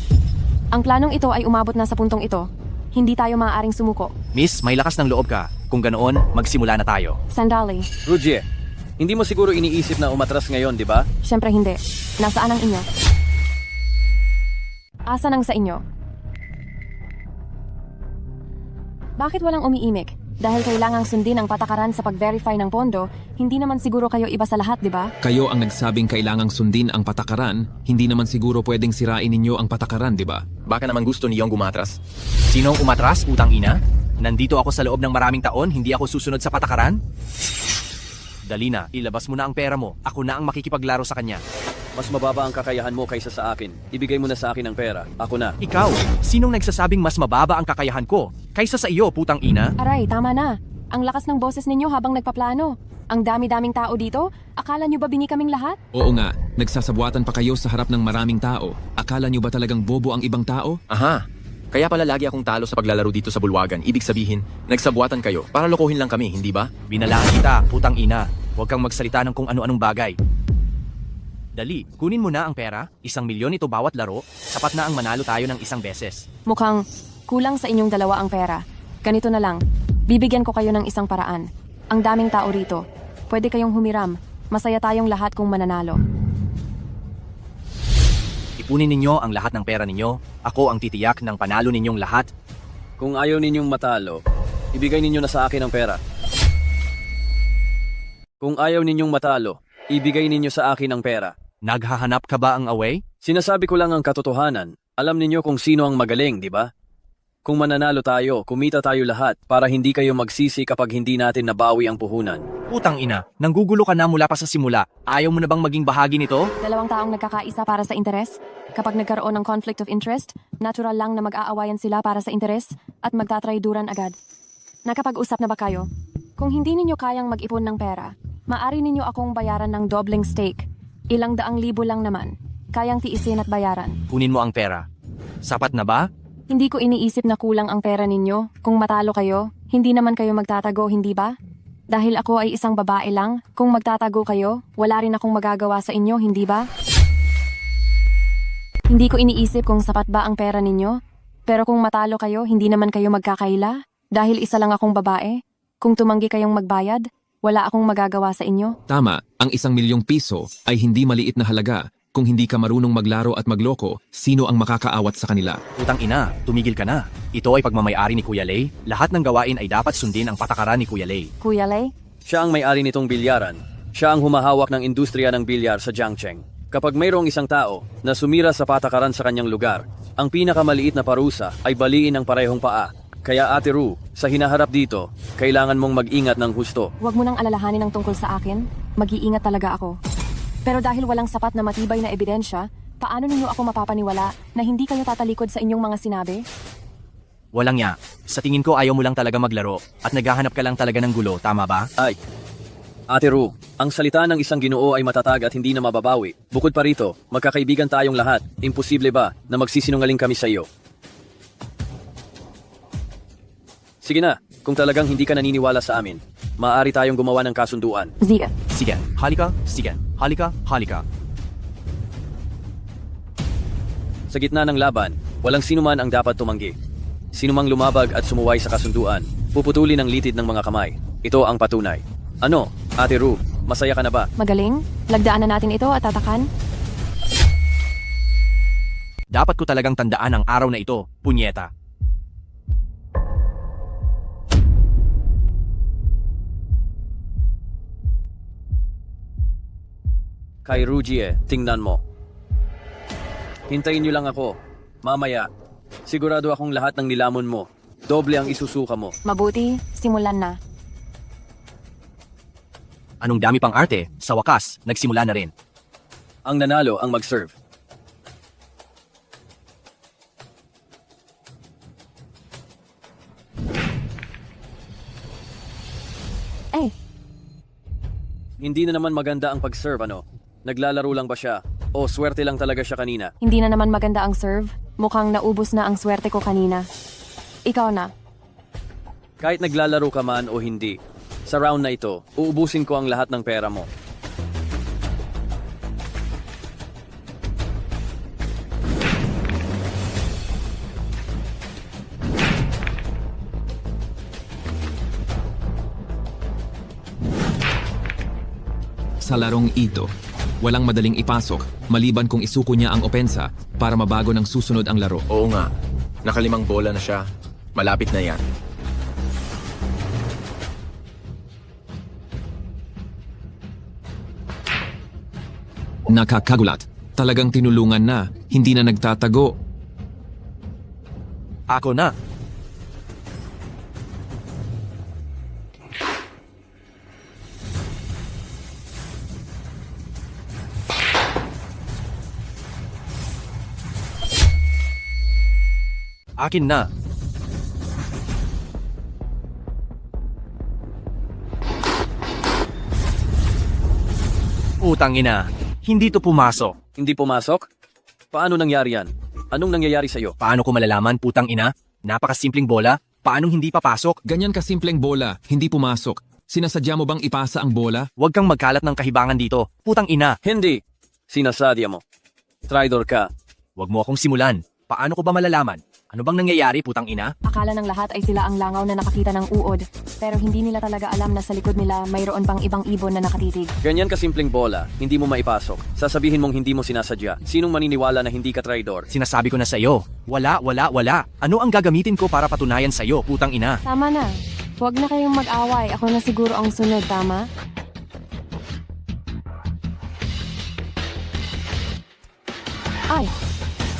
S2: Ang planong ito ay umabot na sa puntong ito. Hindi tayo maaaring sumuko.
S3: Miss, may lakas ng loob ka. Kung ganoon, magsimula na tayo.
S2: Sandali.
S1: Rujie, hindi mo siguro iniisip na umatras ngayon, di ba?
S2: Siyempre hindi. Nasaan ang inyo? Asan ang sa inyo? Bakit walang umiimik? Dahil kailangang sundin ang patakaran sa pag-verify ng pondo, hindi naman siguro kayo iba sa lahat, di ba?
S4: Kayo ang nagsabing kailangang sundin ang patakaran, hindi naman siguro pwedeng sirain ninyo ang patakaran, di ba?
S5: Baka naman gusto niyong gumatras.
S3: Sinong umatras, utang ina? Nandito ako sa loob ng maraming taon, hindi ako susunod sa patakaran? Dali na, ilabas mo na ang pera mo. Ako na ang makikipaglaro sa kanya.
S1: Mas mababa ang kakayahan mo kaysa sa akin. Ibigay mo na sa akin ang pera. Ako na.
S3: Ikaw, sinong nagsasabing mas mababa ang kakayahan ko? Kaysa sa iyo, putang ina?
S2: Aray, tama na. Ang lakas ng boses ninyo habang nagpaplano. Ang dami-daming tao dito, akala nyo ba bingi kaming lahat?
S4: Oo nga, Nagsasabuatan pa kayo sa harap ng maraming tao. Akala niyo ba talagang bobo ang ibang tao?
S5: Aha, kaya pala lagi akong talo sa paglalaro dito sa bulwagan. Ibig sabihin, nagsabuatan kayo para lokohin lang kami, hindi ba?
S3: Binalaan kita, putang ina. Huwag kang magsalita ng kung ano-anong bagay. Dali, kunin mo na ang pera. 1 milyon ito bawat laro. Sapat na ang manalo tayo ng 1 beses.
S2: Mukhang kulang sa inyong dalawa ang pera. Ganito na lang, bibigyan ko kayo ng isang paraan. Ang daming tao rito. Pwede kayong humiram. Masaya tayong lahat kung mananalo.
S3: Ipunin ninyo ang lahat ng pera ninyo. Ako ang titiyak ng panalo ninyong lahat.
S1: Kung ayaw ninyong matalo, ibigay ninyo na sa akin ang pera. Kung ayaw ninyong matalo, ibigay ninyo sa akin ang pera.
S3: Naghahanap ka ba ang away?
S1: Sinasabi ko lang ang katotohanan. Alam ninyo kung sino ang magaling, di ba? Kung mananalo tayo, kumita tayo lahat para hindi kayo magsisi kapag hindi natin nabawi ang puhunan.
S3: Putang ina, nanggugulo ka na mula pa sa simula. Ayaw mo na bang maging bahagi nito?
S2: Dalawang taong nagkakaisa para sa interes. Kapag nagkaroon ng conflict of interest, natural lang na mag-aawayan sila para sa interes at magtatrayduran agad. Nakapag-usap na ba kayo? Kung hindi ninyo kayang mag-ipon ng pera, maari ninyo akong bayaran ng doubling stake. 100,000 lang naman. Kayang tiisin at bayaran.
S3: Kunin mo ang pera. Sapat na ba?
S2: Hindi ko iniisip na kulang ang pera ninyo. Kung matalo kayo, hindi naman kayo magtatago, hindi ba? Dahil ako ay isang babae lang, kung magtatago kayo, wala rin akong magagawa sa inyo, hindi ba? Hindi ko iniisip kung sapat ba ang pera ninyo. Pero kung matalo kayo, hindi naman kayo magkakaila. Dahil isa lang akong babae. Kung tumanggi kayong magbayad, wala akong magagawa sa inyo.
S4: Tama, ang 1 milyong piso ay hindi maliit na halaga. Kung hindi ka marunong maglaro at magloko, sino ang makakaawat sa kanila?
S3: Putang ina, tumigil ka na. Ito ay pagmamayari ni Kuya Lay. Lahat ng gawain ay dapat sundin ang patakaran ni Kuya Lay.
S2: Kuya Lay?
S1: Siya ang may-ari nitong bilyaran. Siya ang humahawak ng industriya ng bilyar sa Jiangcheng. Kapag mayroong isang tao na sumira sa patakaran sa kanyang lugar, ang pinakamaliit na parusa ay baliin ng parehong paa. Kaya Ate Ru, sa hinaharap dito, kailangan mong mag-ingat ng husto.
S2: Huwag mo nang alalahanin ang tungkol sa akin. Mag-iingat talaga ako. Pero dahil walang sapat na matibay na ebidensya, paano ninyo ako mapapaniwala na hindi kayo tatalikod sa inyong mga sinabi?
S3: Walang ya. Sa tingin ko ayaw mo lang talaga maglaro at naghahanap ka lang talaga ng gulo, tama ba?
S1: Ay, Ate Ru, ang salita ng isang Ginoo ay matatag at hindi na mababawi. Bukod pa rito, magkakaibigan tayong lahat. Imposible ba na magsisinungaling kami sa iyo? Sige na, kung talagang hindi ka naniniwala sa amin, maaari tayong gumawa ng kasunduan.
S2: Zia.
S3: Sige, halika, sige, halika, halika.
S1: Sa gitna ng laban, walang sinuman ang dapat tumanggi. Sinumang lumabag at sumuway sa kasunduan, puputulin ang litid ng mga kamay. Ito ang patunay. Ano, Ate Ru, masaya ka na ba?
S2: Magaling? Lagdaan na natin ito at tatakan?
S3: Dapat ko talagang tandaan ang araw na ito, punyeta.
S1: Kay Rujie, tingnan mo. Hintayin niyo lang ako. Mamaya, sigurado akong lahat ng nilamon mo, doble ang isusuka mo.
S2: Mabuti, simulan na.
S3: Anong dami pang arte, sa wakas, nagsimula na rin.
S1: Ang nanalo ang mag-serve.
S2: Eh,
S1: Hindi na naman maganda ang pag-serve, ano? Naglalaro lang ba siya? O swerte lang talaga siya kanina?
S2: hindi na naman maganda ang serve. Mukhang naubos na ang swerte ko kanina. Ikaw na.
S1: Kahit naglalaro ka man o hindi, sa round na ito, uubusin ko ang lahat ng pera mo.
S4: Sa larong ito, walang madaling ipasok maliban kung isuko niya ang opensa para mabago ng susunod ang laro.
S5: Oo nga, nakalimang bola na siya. Malapit na yan.
S4: Nakakagulat. Talagang tinulungan na, hindi na nagtatago.
S3: Ako na. Akin na. Utang ina. Hindi to pumasok.
S1: Hindi pumasok? Paano nangyari yan? Anong nangyayari sa'yo?
S3: Paano ko malalaman, putang ina? Napakasimpleng bola. Paanong hindi papasok?
S4: Ganyan kasimpleng bola, hindi pumasok. Sinasadya mo bang ipasa ang bola?
S3: Huwag kang magkalat ng kahibangan dito. Putang ina.
S1: Hindi. Sinasadya mo. Traitor ka.
S3: Huwag mo akong simulan. Paano ko ba malalaman? Ano bang nangyayari, putang ina?
S2: Akala ng lahat ay sila ang langaw na nakakita ng uod, pero hindi nila talaga alam na sa likod nila mayroon pang ibang ibon na nakatitig.
S1: Ganyan kasimpleng bola, hindi mo maipasok. Sasabihin mong hindi mo sinasadya. Sinong maniniwala na hindi ka traidor?
S3: Sinasabi ko na sa'yo. Wala. Ano ang gagamitin ko para patunayan sa'yo, putang ina?
S2: Tama na. Huwag na kayong mag-away. Ako na siguro ang sunod, tama? Ay,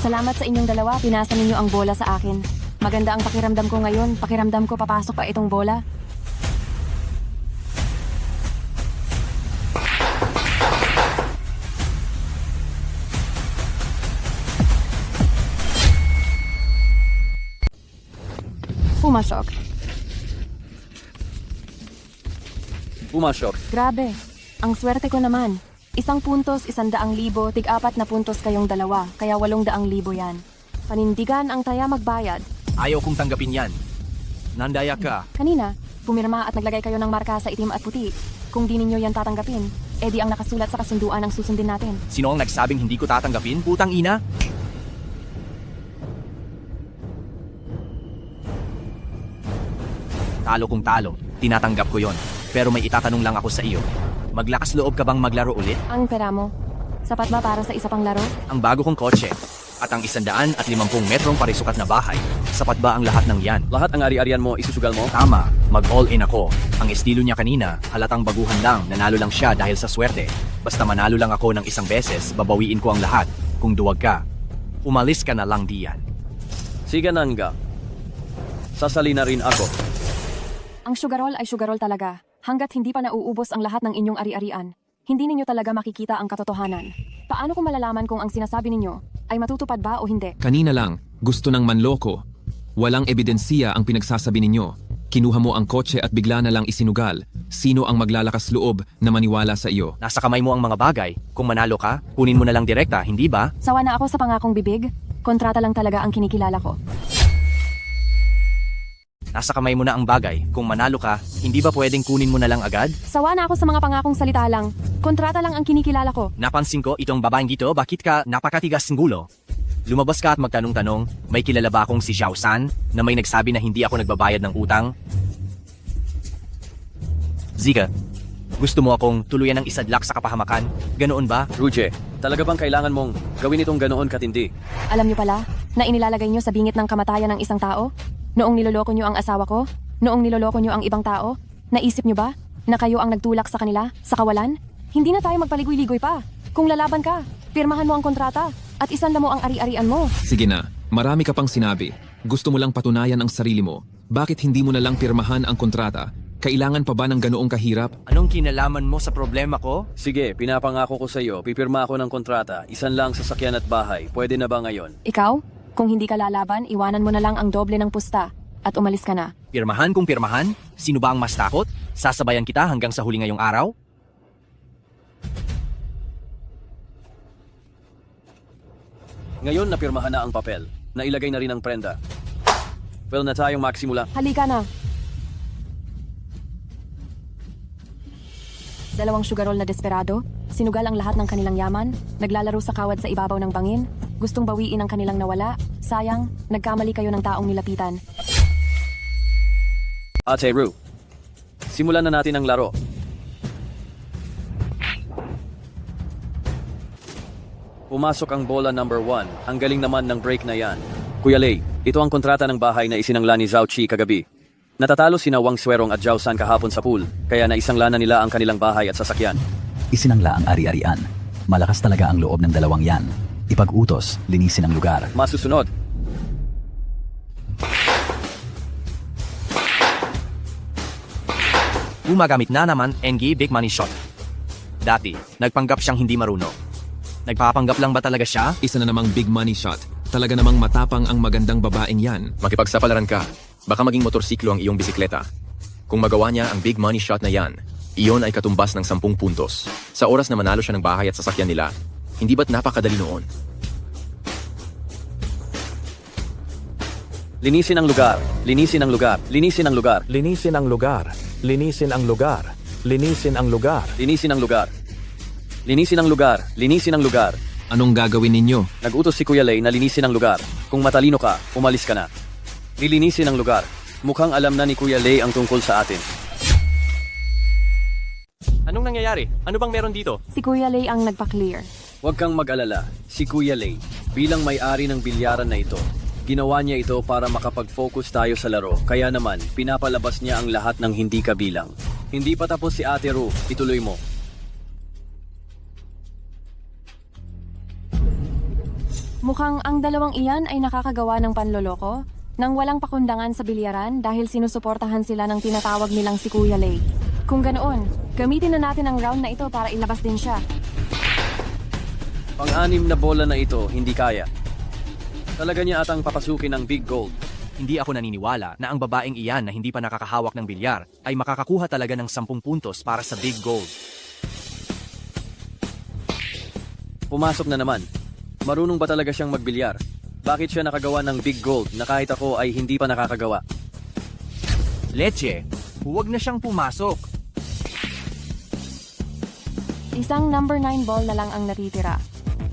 S2: salamat sa inyong dalawa. Pinasa ninyo ang bola sa akin. Maganda ang pakiramdam ko ngayon. Pakiramdam ko papasok pa itong bola. Pumasok.
S1: Pumasok.
S2: Grabe. Ang swerte ko naman. 1 puntos, 100,000, tig-4 na puntos kayong dalawa, kaya 800,000 yan. Panindigan ang taya magbayad.
S3: Ayaw kong tanggapin yan. Nandaya ka.
S2: Kanina, pumirma at naglagay kayo ng marka sa itim at puti. Kung di ninyo yan tatanggapin, edi ang nakasulat sa kasunduan ang susundin natin.
S3: Sino ang nagsabing hindi ko tatanggapin, putang ina? Talo kung talo, tinatanggap ko yon. Pero may itatanong lang ako sa iyo. Maglakas loob ka bang maglaro ulit?
S2: Ang pera mo, sapat ba para sa isa pang laro?
S3: Ang bago kong kotse at ang 150 metrong parisukat na bahay, sapat ba ang lahat ng yan?
S1: Lahat ang ari-arian mo, isusugal mo?
S3: Tama, mag-all in ako. Ang estilo niya kanina, halatang baguhan lang, nanalo lang siya dahil sa swerte. Basta manalo lang ako ng 1 beses, babawiin ko ang lahat. Kung duwag ka, umalis ka na lang diyan.
S1: Sige nangga. Sasali na rin ako.
S2: Ang sugarol ay sugarol talaga. Hanggat hindi pa nauubos ang lahat ng inyong ari-arian, hindi ninyo talaga makikita ang katotohanan. Paano ko malalaman kung ang sinasabi ninyo ay matutupad ba o hindi?
S4: Kanina lang, gusto ng manloko. Walang ebidensiya ang pinagsasabi ninyo. Kinuha mo ang kotse at bigla na lang isinugal. Sino ang maglalakas loob na maniwala sa iyo?
S3: Nasa kamay mo ang mga bagay. Kung manalo ka, kunin mo na lang direkta, hindi ba?
S2: Sawa na ako sa pangakong bibig. Kontrata lang talaga ang kinikilala ko.
S3: Nasa kamay mo na ang bagay. Kung manalo ka, hindi ba pwedeng kunin mo na lang agad?
S2: Sawa na ako sa mga pangakong salita lang. Kontrata lang ang kinikilala ko.
S3: Napansin ko itong babaeng dito, bakit ka napakatigas ng gulo? Lumabas ka at magtanong-tanong, may kilala ba akong si Xiao San na may nagsabi na hindi ako nagbabayad ng utang? Zika, gusto mo akong tuluyan ng isadlak sa kapahamakan? Ganoon ba?
S1: Ruje, talaga bang kailangan mong gawin itong ganoon katindi?
S2: Alam niyo pala na inilalagay niyo sa bingit ng kamatayan ng isang tao? Noong niloloko niyo ang asawa ko? Noong niloloko niyo ang ibang tao? Naisip niyo ba na kayo ang nagtulak sa kanila, sa kawalan? Hindi na tayo magpaligoy-ligoy pa. Kung lalaban ka, pirmahan mo ang kontrata at isanla mo ang ari-arian mo.
S4: Sige na, marami ka pang sinabi. Gusto mo lang patunayan ang sarili mo. Bakit hindi mo na lang pirmahan ang kontrata? Kailangan pa ba ng ganoong kahirap?
S3: Anong kinalaman mo sa problema ko?
S1: Sige, pinapangako ko sa iyo, pipirma ako ng kontrata, 1 lang sasakyan at bahay. Pwede na ba ngayon?
S2: Ikaw? Kung hindi ka lalaban, iwanan mo na lang ang doble ng pusta at umalis ka na.
S3: Pirmahan kung pirmahan? Sino ba ang mas takot? Sasabayan kita hanggang sa huli ngayong araw?
S1: Ngayon napirmahan na ang papel. Nailagay na rin ang prenda. Well na tayong magsimula.
S2: Halika na! 2 sugarol na desperado, sinugal ang lahat ng kanilang yaman, naglalaro sa kawad sa ibabaw ng bangin, gustong bawiin ang kanilang nawala, sayang, nagkamali kayo ng taong nilapitan.
S1: Ate Ru, simulan na natin ang laro. Pumasok ang bola number 1. Ang galing naman ng break na yan. Kuya Lei, ito ang kontrata ng bahay na isinangla ni Zhao Qi kagabi. Natatalo sina Wang Swerong at Zhao San kahapon sa pool, kaya naisangla na nila ang kanilang bahay at sasakyan.
S8: Isinangla ang ari-arian. Malakas talaga ang loob ng dalawang yan. Ipag-utos, linisin ang lugar.
S1: Masusunod.
S3: Gumagamit na naman NG Big Money Shot. Dati, nagpanggap siyang hindi marunong. Nagpapanggap lang ba talaga siya?
S4: Isa na namang big money shot. Talaga namang matapang ang magandang babaeng yan.
S5: Makipagsapalaran ka. Baka maging motorsiklo ang iyong bisikleta. Kung magawa niya ang big money shot na yan, Iyon ay katumbas ng 10 puntos. Sa oras na manalo siya ng bahay at sasakyan nila, hindi ba't napakadali noon?
S1: Linisin ang lugar. Linisin ang lugar. Linisin ang lugar.
S7: Linisin ang lugar. Linisin ang lugar. Linisin ang lugar.
S1: Linisin ang lugar. Linisin ang lugar. Linisin ang lugar.
S4: Anong gagawin ninyo?
S1: Nagutos si Kuya Lay na linisin ang lugar. Kung matalino ka, umalis ka na. Lilinisin ang lugar. Mukhang alam na ni Kuya Lay ang tungkol sa atin.
S6: Anong nangyayari? Ano bang meron dito?
S2: Si Kuya Lay ang nagpa-clear.
S1: Huwag kang mag-alala. Si Kuya Lay, bilang may-ari ng bilyaran na ito, ginawa niya ito para makapag-focus tayo sa laro. Kaya naman, pinapalabas niya ang lahat ng hindi kabilang. Hindi pa tapos si Ate Ru. Ituloy mo.
S2: Mukhang ang dalawang iyan ay nakakagawa ng panloloko nang walang pakundangan sa bilyaran dahil sinusuportahan sila ng tinatawag nilang si Kuya Lay. Kung ganoon, gamitin na natin ang round na ito para ilabas din siya.
S1: Pang-anim na bola na ito, hindi kaya. Talaga niya atang papasukin ang big gold.
S3: Hindi ako naniniwala na ang babaeng iyan na hindi pa nakakahawak ng bilyar ay makakakuha talaga ng 10 puntos para sa big gold.
S1: Pumasok na naman. Marunong ba talaga siyang magbilyar? Bakit siya nakagawa ng big gold na kahit ako ay hindi pa nakakagawa?
S3: Leche, huwag na siyang pumasok.
S2: Isang number 9 ball na lang ang natitira.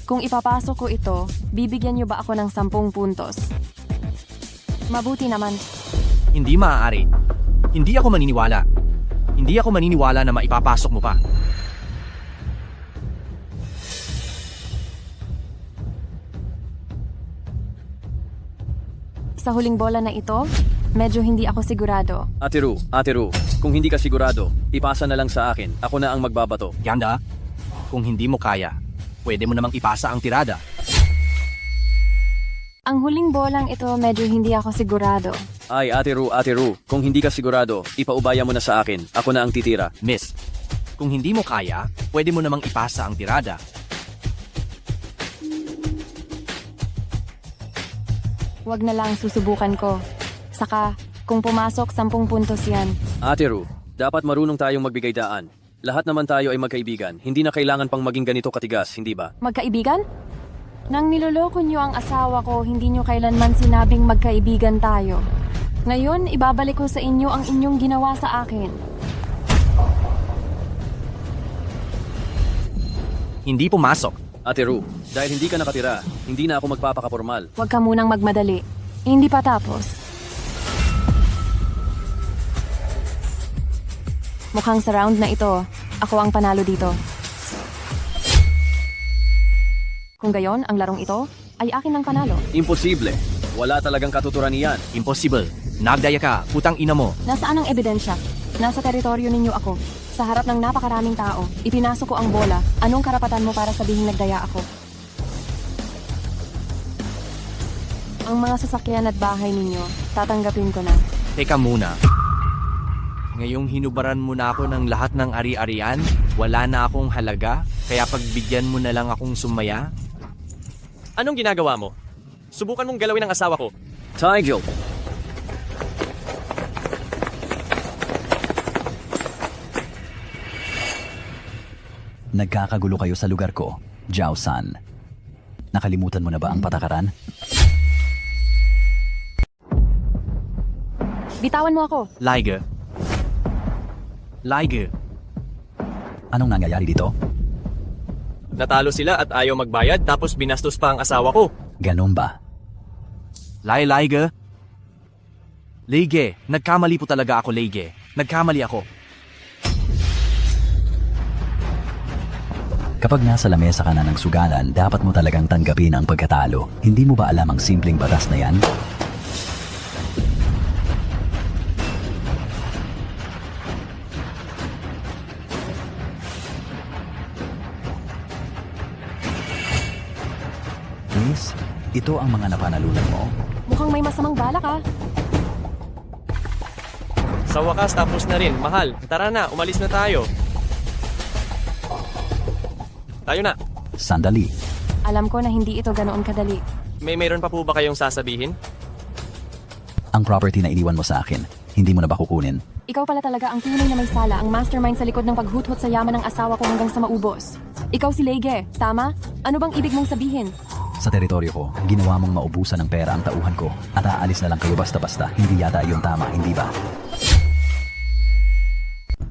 S2: Kung ipapasok ko ito, bibigyan niyo ba ako ng 10 puntos? Mabuti naman.
S3: Hindi maaari. Hindi ako maniniwala. Hindi ako maniniwala na maipapasok mo pa.
S2: Sa huling bola na ito, medyo hindi ako sigurado.
S1: Ate Ru, kung hindi ka sigurado, ipasa na lang sa akin. Ako na ang magbabato.
S3: Yanda, kung hindi mo kaya, pwede mo namang ipasa ang tirada.
S2: Ang huling bolang ito, medyo hindi ako sigurado.
S1: Ay, Ate Ru, kung hindi ka sigurado, ipaubaya mo na sa akin. Ako na ang titira.
S3: Miss, kung hindi mo kaya, pwede mo namang ipasa ang tirada.
S2: Huwag na lang susubukan ko. Saka, kung pumasok, 10 puntos yan.
S1: Ate Ru, dapat marunong tayong magbigay daan. Lahat naman tayo ay magkaibigan. Hindi na kailangan pang maging ganito katigas, hindi ba?
S2: Magkaibigan? Nang niloloko niyo ang asawa ko, hindi niyo kailanman sinabing magkaibigan tayo. Ngayon, ibabalik ko sa inyo ang inyong ginawa sa akin.
S3: Hindi pumasok.
S1: Ate Ru, dahil hindi ka nakatira, hindi na ako magpapakapormal.
S2: Huwag ka munang magmadali. Hindi pa tapos. Mukhang sa round na ito, ako ang panalo dito. Kung gayon, ang larong ito ay akin ng panalo.
S1: Imposible. Wala talagang katuturan niyan.
S3: Impossible. Nagdaya ka, putang ina mo.
S2: Nasaan ang ebidensya? Nasa teritoryo ninyo ako. Sa harap ng napakaraming tao, ipinasok ko ang bola. Anong karapatan mo para sabihin nagdaya ako? Ang mga sasakyan at bahay ninyo, tatanggapin ko na.
S3: Teka muna. Ngayong hinubaran mo na ako ng lahat ng ari-arian, wala na akong halaga, kaya pagbigyan mo na lang akong sumaya?
S6: Anong ginagawa mo? Subukan mong galawin ang asawa ko.
S1: Tigil.
S8: Nagkakagulo kayo sa lugar ko, Jiao San. Nakalimutan mo na ba ang patakaran?
S2: Bitawan mo ako.
S3: Liger.
S8: Anong nangyayari dito?
S6: Natalo sila at ayaw magbayad tapos binastos pa ang asawa ko.
S8: Ganun ba?
S3: Liger. Lege, nagkamali po talaga ako, Lege. Nagkamali ako.
S8: Kapag nasa lamesa ka na ng sugalan, dapat mo talagang tanggapin ang pagkatalo. Hindi mo ba alam ang simpleng batas na yan? Miss, ito ang mga napanalunan mo.
S2: Mukhang may masamang balak ah.
S6: Sa wakas tapos na rin. Mahal, tara na, umalis na tayo. Tayo na.
S8: Sandali.
S2: Alam ko na hindi ito ganoon kadali.
S6: Mayroon pa po ba kayong sasabihin?
S8: Ang property na iniwan mo sa akin. hindi mo na ba kukunin?
S2: Ikaw pala talaga ang tunay na may sala, ang mastermind sa likod ng paghuthot sa yaman ng asawa ko hanggang sa maubos. Ikaw si Lege, tama? Ano bang ibig mong sabihin?
S8: Sa teritoryo ko, ginawa mong maubusan ng pera ang tauhan ko at aalis na lang kayo basta-basta. Hindi yata iyon tama, hindi ba?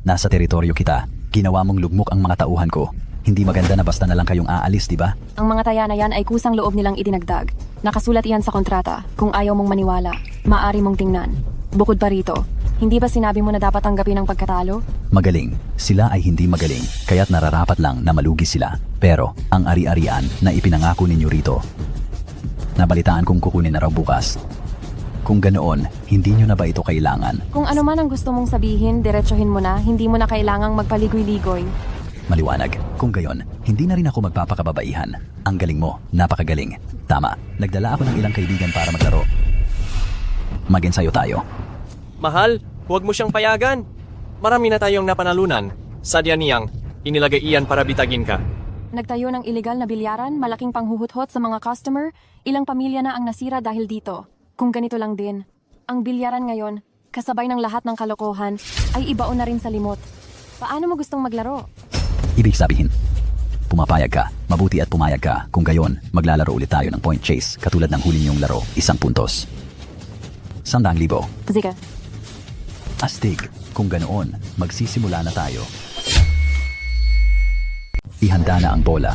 S8: Nasa teritoryo kita, ginawa mong lugmok ang mga tauhan ko. Hindi maganda na basta na lang kayong aalis, di ba?
S2: Ang mga taya na yan ay kusang loob nilang idinagdag. Nakasulat iyan sa kontrata. Kung ayaw mong maniwala, maaari mong tingnan. Bukod pa rito, hindi ba sinabi mo na dapat tanggapin ang pagkatalo?
S8: Magaling. Sila ay hindi magaling, kaya't nararapat lang na malugi sila. Pero, ang ari-arian na ipinangako ninyo rito, nabalitaan kong kukunin na raw bukas. Kung ganoon, hindi nyo na ba ito kailangan?
S2: Kung ano man ang gusto mong sabihin, diretsuhin mo na, hindi mo na kailangang magpaligoy-ligoy.
S8: Maliwanag. Kung gayon, hindi na rin ako magpapakababaihan. Ang galing mo, napakagaling. Tama, nagdala ako ng ilang kaibigan para maglaro. Mag-ensayo tayo.
S6: Mahal, huwag mo siyang payagan. Marami na tayong napanalunan. Sadya niyang, inilagay iyan para bitagin ka.
S2: Nagtayo ng iligal na bilyaran, malaking panghuhuthot sa mga customer, ilang pamilya na ang nasira dahil dito. Kung ganito lang din, ang bilyaran ngayon, kasabay ng lahat ng kalokohan, ay ibaon na rin sa limot. Paano mo gustong maglaro?
S8: Ibig sabihin, pumapayag ka, mabuti at pumayag ka. Kung gayon, maglalaro ulit tayo ng point chase, katulad ng huli niyong laro, 1 puntos. 100,000.
S2: Sige.
S8: Astig, kung ganoon, magsisimula na tayo. Ihanda na ang bola.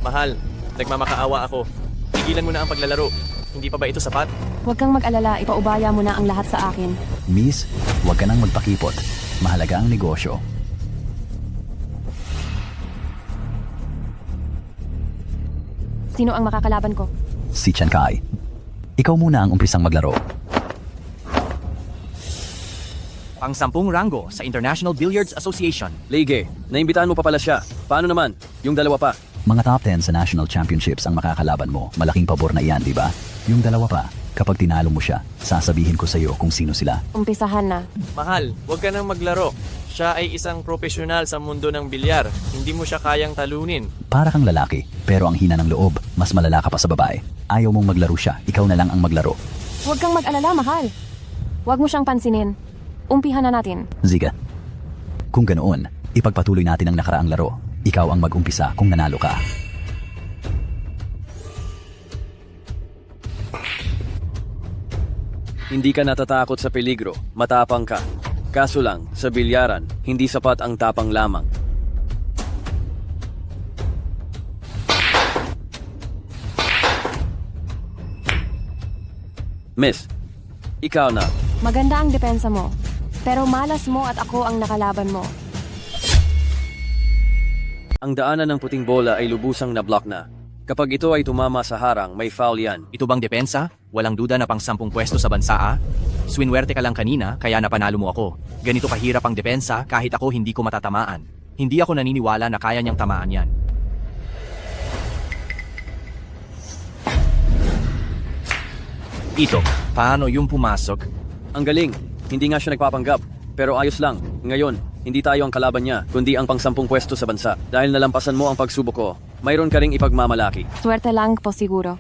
S6: Mahal, nagmamakaawa ako. Tigilan mo na ang paglalaro. Hindi pa ba ito sapat?
S2: Huwag kang mag-alala, ipaubaya mo na ang lahat sa akin.
S8: Miss, huwag ka nang magpakipot. Mahalaga ang negosyo.
S2: Sino ang makakalaban ko?
S8: Si Chen Kai. Ikaw muna ang umpisang maglaro.
S3: Pang 10 rango sa International Billiards Association.
S1: Lege, naimbitahan mo pa pala siya. Paano naman? Yung dalawa pa.
S8: Mga top 10 sa national championships ang makakalaban mo. Malaking pabor na iyan, di ba? Yung dalawa pa, kapag tinalo mo siya, sasabihin ko sa iyo kung sino sila.
S2: Umpisahan na.
S6: Mahal, huwag ka nang maglaro. Siya ay isang profesional sa mundo ng bilyar. Hindi mo siya kayang talunin.
S8: Para kang lalaki, pero ang hina ng loob, mas malala ka pa sa babae. Ayaw mong maglaro siya, ikaw na lang ang maglaro.
S2: Huwag kang mag-alala, mahal. Huwag mo siyang pansinin. Umpihan na natin.
S8: Ziga. Kung ganoon, ipagpatuloy natin ang nakaraang laro. Ikaw ang mag-umpisa kung nanalo ka.
S1: Hindi ka natatakot sa peligro, matapang ka. Kaso lang, sa bilyaran, hindi sapat ang tapang lamang. Miss, ikaw na.
S2: Maganda ang depensa mo. Pero malas mo at ako ang nakalaban mo.
S1: Ang daanan ng puting bola ay lubusang na-block na. Kapag ito ay tumama sa harang, may foul yan.
S3: Ito bang depensa? Walang duda na pang 10 pwesto sa bansa, ah? Swinwerte ka lang kanina, kaya napanalo mo ako. Ganito kahirap ang depensa kahit ako hindi ko matatamaan. Hindi ako naniniwala na kaya niyang tamaan yan. Ito, paano yung pumasok?
S1: Ang galing, hindi nga siya nagpapanggap. Pero ayos lang, ngayon, hindi tayo ang kalaban niya, kundi ang pang 10 pwesto sa bansa. Dahil nalampasan mo ang pagsubok ko, mayroon ka ring ipagmamalaki.
S2: Swerte lang po siguro.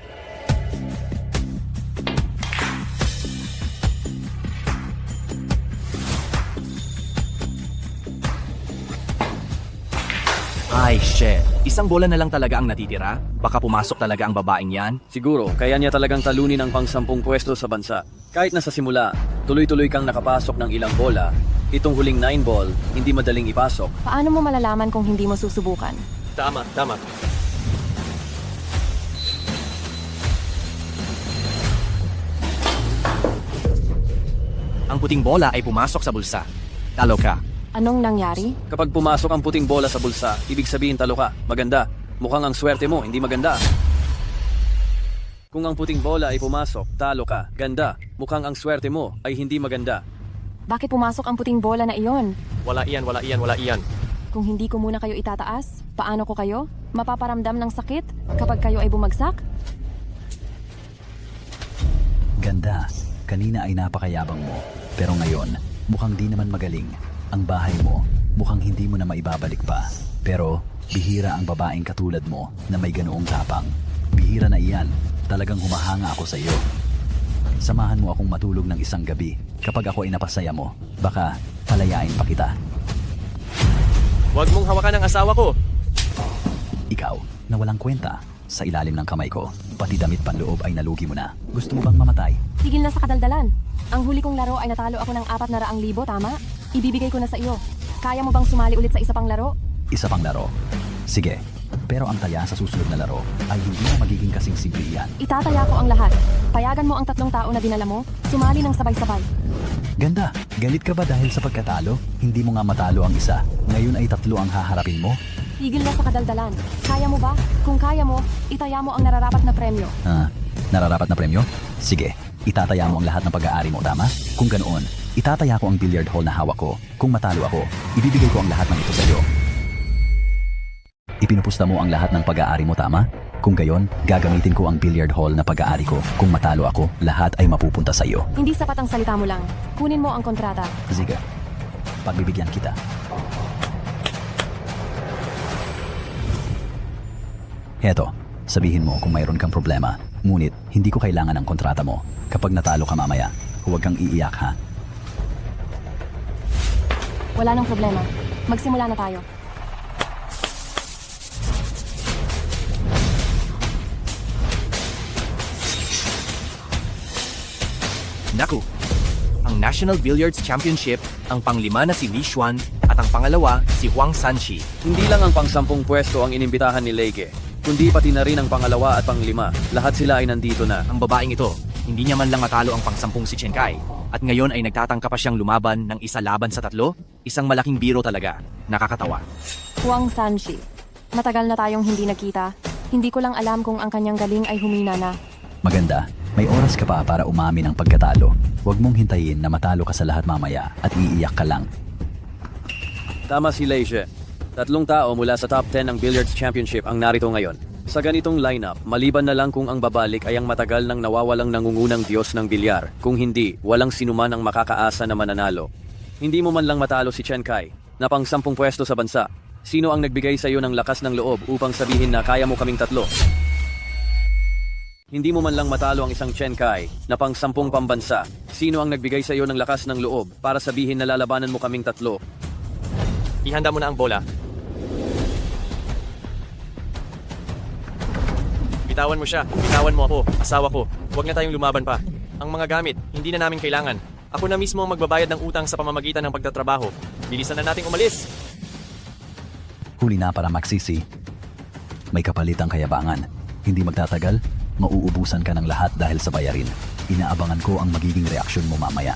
S3: Ay, shit. Isang bola na lang talaga ang natitira? Baka pumasok talaga ang babaeng yan?
S1: Siguro, kaya niya talagang talunin ang pang 10 pwesto sa bansa. Kahit na sa simula, tuloy-tuloy kang nakapasok ng ilang bola, itong huling 9 ball, hindi madaling ipasok.
S2: Paano mo malalaman kung hindi mo susubukan?
S6: Tama, tama.
S3: Ang puting bola ay pumasok sa bulsa. Talo ka.
S2: Anong nangyari?
S1: Kapag pumasok ang puting bola sa bulsa, ibig sabihin talo ka. Maganda. Mukhang ang swerte mo, hindi maganda. Kung ang puting bola ay pumasok, talo ka. Ganda. Mukhang ang swerte mo ay hindi maganda.
S2: Bakit pumasok ang puting bola na iyon?
S6: Wala iyan, wala iyan, wala iyan.
S2: Kung hindi ko muna kayo itataas, paano ko kayo? Mapaparamdam ng sakit kapag kayo ay bumagsak?
S8: Ganda. Kanina ay napakayabang mo. Pero ngayon, mukhang di naman magaling. Ang bahay mo, mukhang hindi mo na maibabalik pa. Pero, bihira ang babaeng katulad mo na may ganoong tapang. Bihira na iyan. Talagang humahanga ako sa iyo. Samahan mo akong matulog ng isang gabi. Kapag ako ay napasaya mo, baka palayain pa kita.
S6: Huwag mong hawakan ang asawa ko.
S8: Ikaw, na walang kwenta, sa ilalim ng kamay ko, pati damit panloob ay nalugi mo na. Gusto mo bang mamatay?
S2: Tigil na sa kadaldalan. Ang huli kong laro ay natalo ako ng 400,000, tama? Ibibigay ko na sa iyo. Kaya mo bang sumali ulit sa isa pang laro?
S8: Isa pang laro. Sige, pero ang taya sa susunod na laro ay hindi na magiging kasing simple iyan.
S2: Itataya ko ang lahat. Payagan mo ang 3 tao na dinala mo, sumali ng sabay-sabay.
S8: Ganda, galit ka ba dahil sa pagkatalo? Hindi mo nga matalo ang isa. Ngayon ay 3 ang haharapin mo?
S2: Tigil na sa kadaldalan. Kaya mo ba? Kung kaya mo, itaya mo ang nararapat na premyo.
S8: Nararapat na premyo? Sige, itataya mo ang lahat ng pag-aari mo, tama? Kung ganoon, itataya ko ang billiard hall na hawak ko. Kung matalo ako, ibibigay ko ang lahat ng ito sa iyo. Ipinupusta mo ang lahat ng pag-aari mo, tama? Kung gayon, gagamitin ko ang billiard hall na pag-aari ko. Kung matalo ako, lahat ay mapupunta sa iyo.
S2: Hindi sapat ang salita mo lang. Kunin mo ang kontrata.
S8: Sige, pagbibigyan kita. Heto, sabihin mo kung mayroon kang problema. Ngunit, hindi ko kailangan ng kontrata mo. Kapag natalo ka mamaya, huwag kang iiyak ha.
S2: Wala nang problema. Magsimula na tayo.
S3: Naku! Ang National Billiards Championship, ang panglima na si Li Xuan at ang pangalawa si Huang Sanchi.
S1: Hindi lang ang pang-10 pwesto ang inimbitahan ni Leike, kundi pati na rin ang pangalawa at pang-5. Lahat sila ay nandito na.
S3: Ang babaeng ito, hindi niya man lang matalo ang pang-10 si Chen Kai. At ngayon ay nagtatangka pa siyang lumaban ng isa laban sa 3? Isang malaking biro talaga. Nakakatawa.
S2: Huang Sanchi. Matagal na tayong hindi nakita. Hindi ko lang alam kung ang kanyang galing ay humina na.
S8: Maganda, may oras ka pa para umamin ng pagkatalo. Huwag mong hintayin na matalo ka sa lahat mamaya at iiyak ka lang.
S1: Tama si Leishe. 3 tao mula sa top 10 ng Billiards Championship ang narito ngayon. Sa ganitong lineup, maliban na lang kung ang babalik ay ang matagal nang nawawalang nangungunang Diyos ng bilyar. Kung hindi, walang sinuman ang makakaasa na mananalo. Hindi mo man lang matalo si Chen Kai, na pang 10 pwesto sa bansa. Sino ang nagbigay sa iyo ng lakas ng loob upang sabihin na kaya mo kaming 3? Hindi mo man lang matalo ang isang Chen Kai na pang 10 pambansa. Sino ang nagbigay sa iyo ng lakas ng loob para sabihin na lalabanan mo kaming 3?
S6: Ihanda mo na ang bola. Bitawan mo siya. Bitawan mo ako. Asawa ko. Huwag na tayong lumaban pa. Ang mga gamit, hindi na namin kailangan. Ako na mismo ang magbabayad ng utang sa pamamagitan ng pagtatrabaho. Bilisan na nating umalis.
S8: Huli na para magsisi. May kapalit ang kayabangan. Hindi magtatagal, mauubusan ka ng lahat dahil sa bayarin. Inaabangan ko ang magiging reaksyon mo mamaya.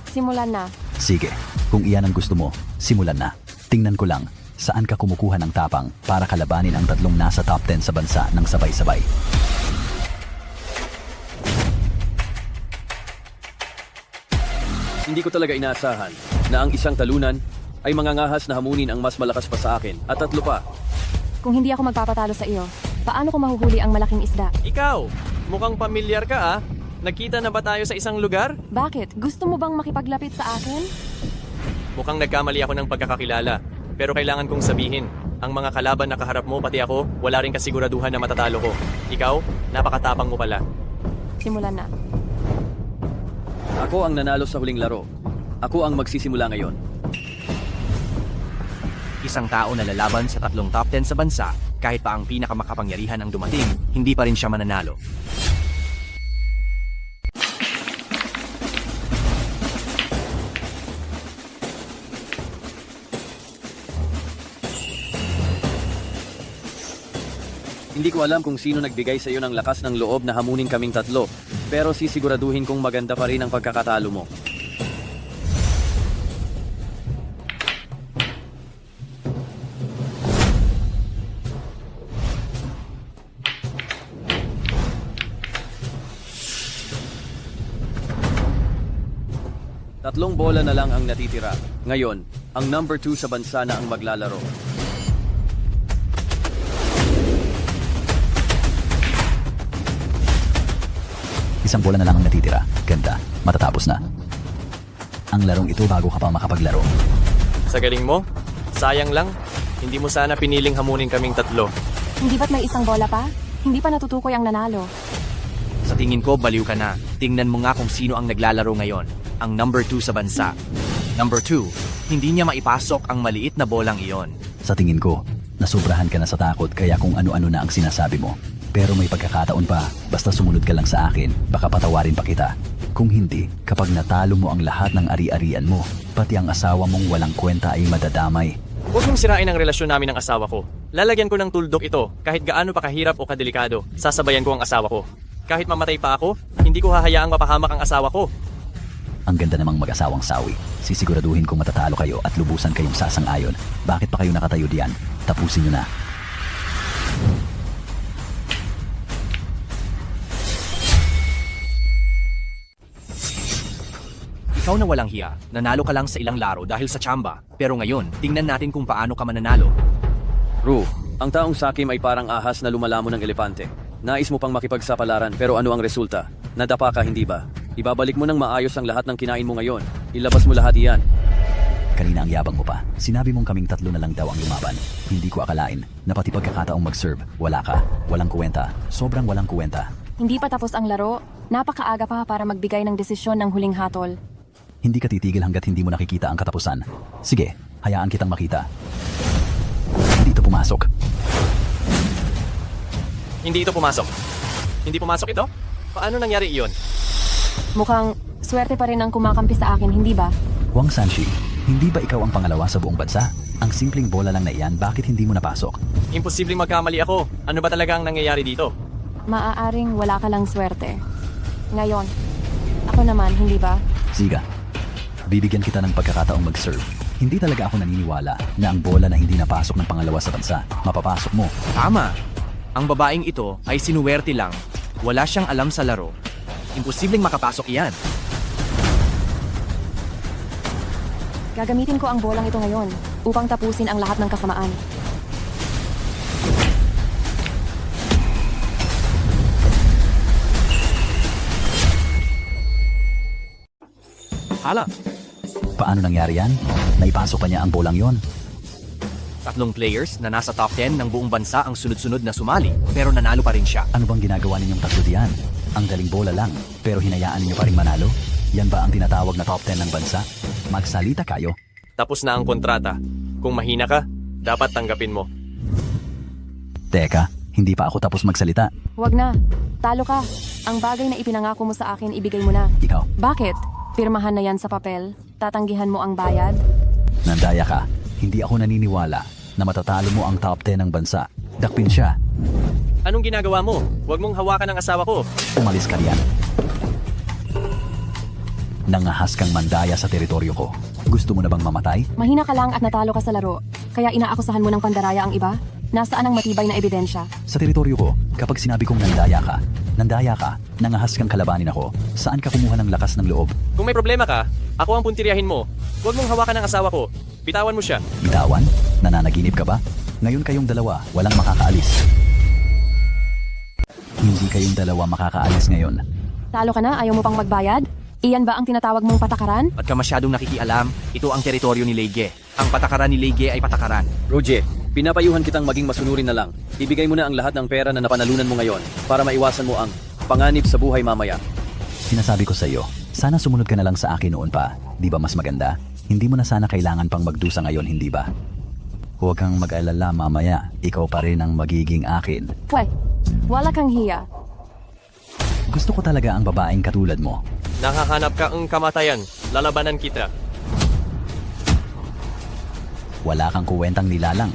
S2: Simulan na.
S8: Sige, kung iyan ang gusto mo, simulan na. Tingnan ko lang, saan ka kumukuha ng tapang para kalabanin ang 3 nasa top 10 sa bansa ng sabay-sabay.
S1: Hindi ko talaga inaasahan na ang isang talunan ay mangangahas na hamunin ang mas malakas pa sa akin at 3 pa.
S2: Kung hindi ako magpapatalo sa iyo, paano ko mahuhuli ang malaking isda?
S6: Ikaw, mukhang pamilyar ka ah. Nagkita na ba tayo sa isang lugar?
S2: Bakit? Gusto mo bang makipaglapit sa akin?
S6: Mukhang nagkamali ako ng pagkakakilala. Pero kailangan kong sabihin, ang mga kalaban na kaharap mo pati ako, wala rin kasiguraduhan na matatalo ko. Ikaw, napakatapang mo pala.
S2: Simulan na.
S1: Ako ang nanalo sa huling laro. Ako ang magsisimula ngayon.
S3: Isang tao na lalaban sa 3 top 10 sa bansa, kahit pa ang pinakamakapangyarihan ang dumating, hindi pa rin siya mananalo.
S1: Hindi ko alam kung sino nagbigay sa iyo ng lakas ng loob na hamunin kaming 3, pero sisiguraduhin kong maganda pa rin ang pagkakatalo mo. Tatlong bola na lang ang natitira. Ngayon, ang number 2 sa bansa na ang maglalaro.
S8: Isang bola na lang ang natitira. Ganda. Matatapos na. Ang larong ito bago ka pa makapaglaro.
S6: Sa galing mo? Sayang lang. Hindi mo sana piniling hamunin kaming 3.
S2: Hindi ba't may isang bola pa? Hindi pa natutukoy ang nanalo.
S3: Sa tingin ko, baliw ka na. Tingnan mo nga kung sino ang naglalaro ngayon. Ang number 2 sa bansa. Number 2, hindi niya maipasok ang maliit na bolang iyon.
S8: Sa tingin ko, nasubrahan ka na sa takot kaya kung ano-ano na ang sinasabi mo. Pero may pagkakataon pa, basta sumunod ka lang sa akin, baka patawarin pa kita. Kung hindi, kapag natalo mo ang lahat ng ari-arian mo, pati ang asawa mong walang kwenta ay madadamay.
S6: Huwag mong sirain ang relasyon namin ng asawa ko. Lalagyan ko ng tuldok ito, kahit gaano pa kahirap o kadelikado. Sasabayan ko ang asawa ko. Kahit mamatay pa ako, hindi ko hahayaang mapahamak ang asawa ko.
S8: Ang ganda namang mag-asawang sawi. Sisiguraduhin kong matatalo kayo at lubusan kayong sasang-ayon. Bakit pa kayo nakatayo diyan? Tapusin nyo na.
S3: Ikaw na walang hiya, nanalo ka lang sa ilang laro dahil sa tsamba. Pero ngayon, tingnan natin kung paano ka mananalo.
S1: Ru, ang taong sakim ay parang ahas na lumalamon ng elepante. Nais mo pang makipagsapalaran pero ano ang resulta? Nadapa ka, hindi ba? Ibabalik mo ng maayos ang lahat ng kinain mo ngayon. Ilabas mo lahat iyan.
S8: Kanina ang yabang mo pa. Sinabi mong kaming 3 na lang daw ang lumaban. Hindi ko akalain na pati pagkakataong mag-serve, wala ka. Walang kuwenta. Sobrang walang kuwenta.
S2: Hindi pa tapos ang laro. Napakaaga pa para magbigay ng desisyon ng huling hatol.
S8: Hindi ka titigil hanggat hindi mo nakikita ang katapusan. Sige, hayaan kitang makita. Dito pumasok.
S6: Hindi ito pumasok. Hindi pumasok ito? Paano nangyari iyon?
S2: Mukhang swerte pa rin ang kumakampi sa akin, hindi ba?
S8: Wang Sanshi, hindi ba ikaw ang pangalawa sa buong bansa? Ang simpleng bola lang na iyan, bakit hindi mo napasok?
S6: Imposibleng magkamali ako. Ano ba talaga ang nangyayari dito?
S2: Maaaring wala ka lang swerte. Ngayon, ako naman, hindi ba?
S8: Siga, bibigyan kita ng pagkakataong mag-serve. Hindi talaga ako naniniwala na ang bola na hindi napasok ng pangalawa sa bansa, mapapasok mo.
S3: Tama! Ang babaeng ito ay sinuwerte lang. Wala siyang alam sa laro. Imposibleng makapasok iyan.
S2: Gagamitin ko ang bolang ito ngayon upang tapusin ang lahat ng kasamaan.
S3: Hala,
S8: Paano nangyari yan? Naipasok pa niya ang bolang yon.
S3: 3 players na nasa top 10 ng buong bansa ang sunod-sunod na sumali, pero nanalo pa rin siya.
S8: Ano bang ginagawa ninyong 3 diyan? Ang galing bola lang, pero hinayaan ninyo pa rin manalo? Yan ba ang tinatawag na top 10 ng bansa? Magsalita kayo.
S6: Tapos na ang kontrata. Kung mahina ka, dapat tanggapin mo.
S8: Teka, hindi pa ako tapos magsalita.
S2: Huwag na. Talo ka. Ang bagay na ipinangako mo sa akin, ibigay mo na.
S8: Ikaw,
S2: Bakit? Pirmahan na yan sa papel. Tatanggihan mo ang bayad.
S8: nandaya ka. Hindi ako naniniwala na matatalo mo ang top 10 ng bansa. Dakpin siya.
S6: Anong ginagawa mo? Huwag mong hawakan ang asawa ko.
S8: Umalis ka riyan. Nangahas kang mandaya sa teritoryo ko. Gusto mo na bang mamatay?
S2: Mahina ka lang at natalo ka sa laro. Kaya inaakusahan mo ng pandaraya ang iba? Nasaan ang matibay na ebidensya?
S8: Sa teritoryo ko, kapag sinabi kong nandaya ka, nangahas kang kalabanin ako, saan ka kumuha ng lakas ng loob?
S6: Kung may problema ka, ako ang puntiryahin mo. Huwag mong hawakan ang asawa ko. Bitawan mo siya.
S8: Bitawan? Nananaginip ka ba? Ngayon kayong dalawa, walang makakaalis. Hindi kayong dalawa makakaalis ngayon.
S2: Talo ka na? Ayaw mo pang magbayad? Iyan ba ang tinatawag mong patakaran?
S3: At ka masyadong nakikialam, ito ang teritoryo ni Leige. Ang patakaran ni Leige ay patakaran.
S1: Roger, pinapayuhan kitang maging masunurin na lang. Ibigay mo na ang lahat ng pera na napanalunan mo ngayon para maiwasan mo ang panganib sa buhay mamaya.
S8: Sinasabi ko sa iyo, sana sumunod ka na lang sa akin noon pa. Di ba mas maganda? Hindi mo na sana kailangan pang magdusa ngayon, hindi ba? Huwag kang mag-alala mamaya, ikaw pa rin ang magiging akin.
S2: Pwe, wala kang hiya.
S8: Gusto ko talaga ang babaeng katulad mo.
S6: Nakahanap ka ang kamatayan. Lalabanan kita.
S8: Wala kang kuwentang nilalang.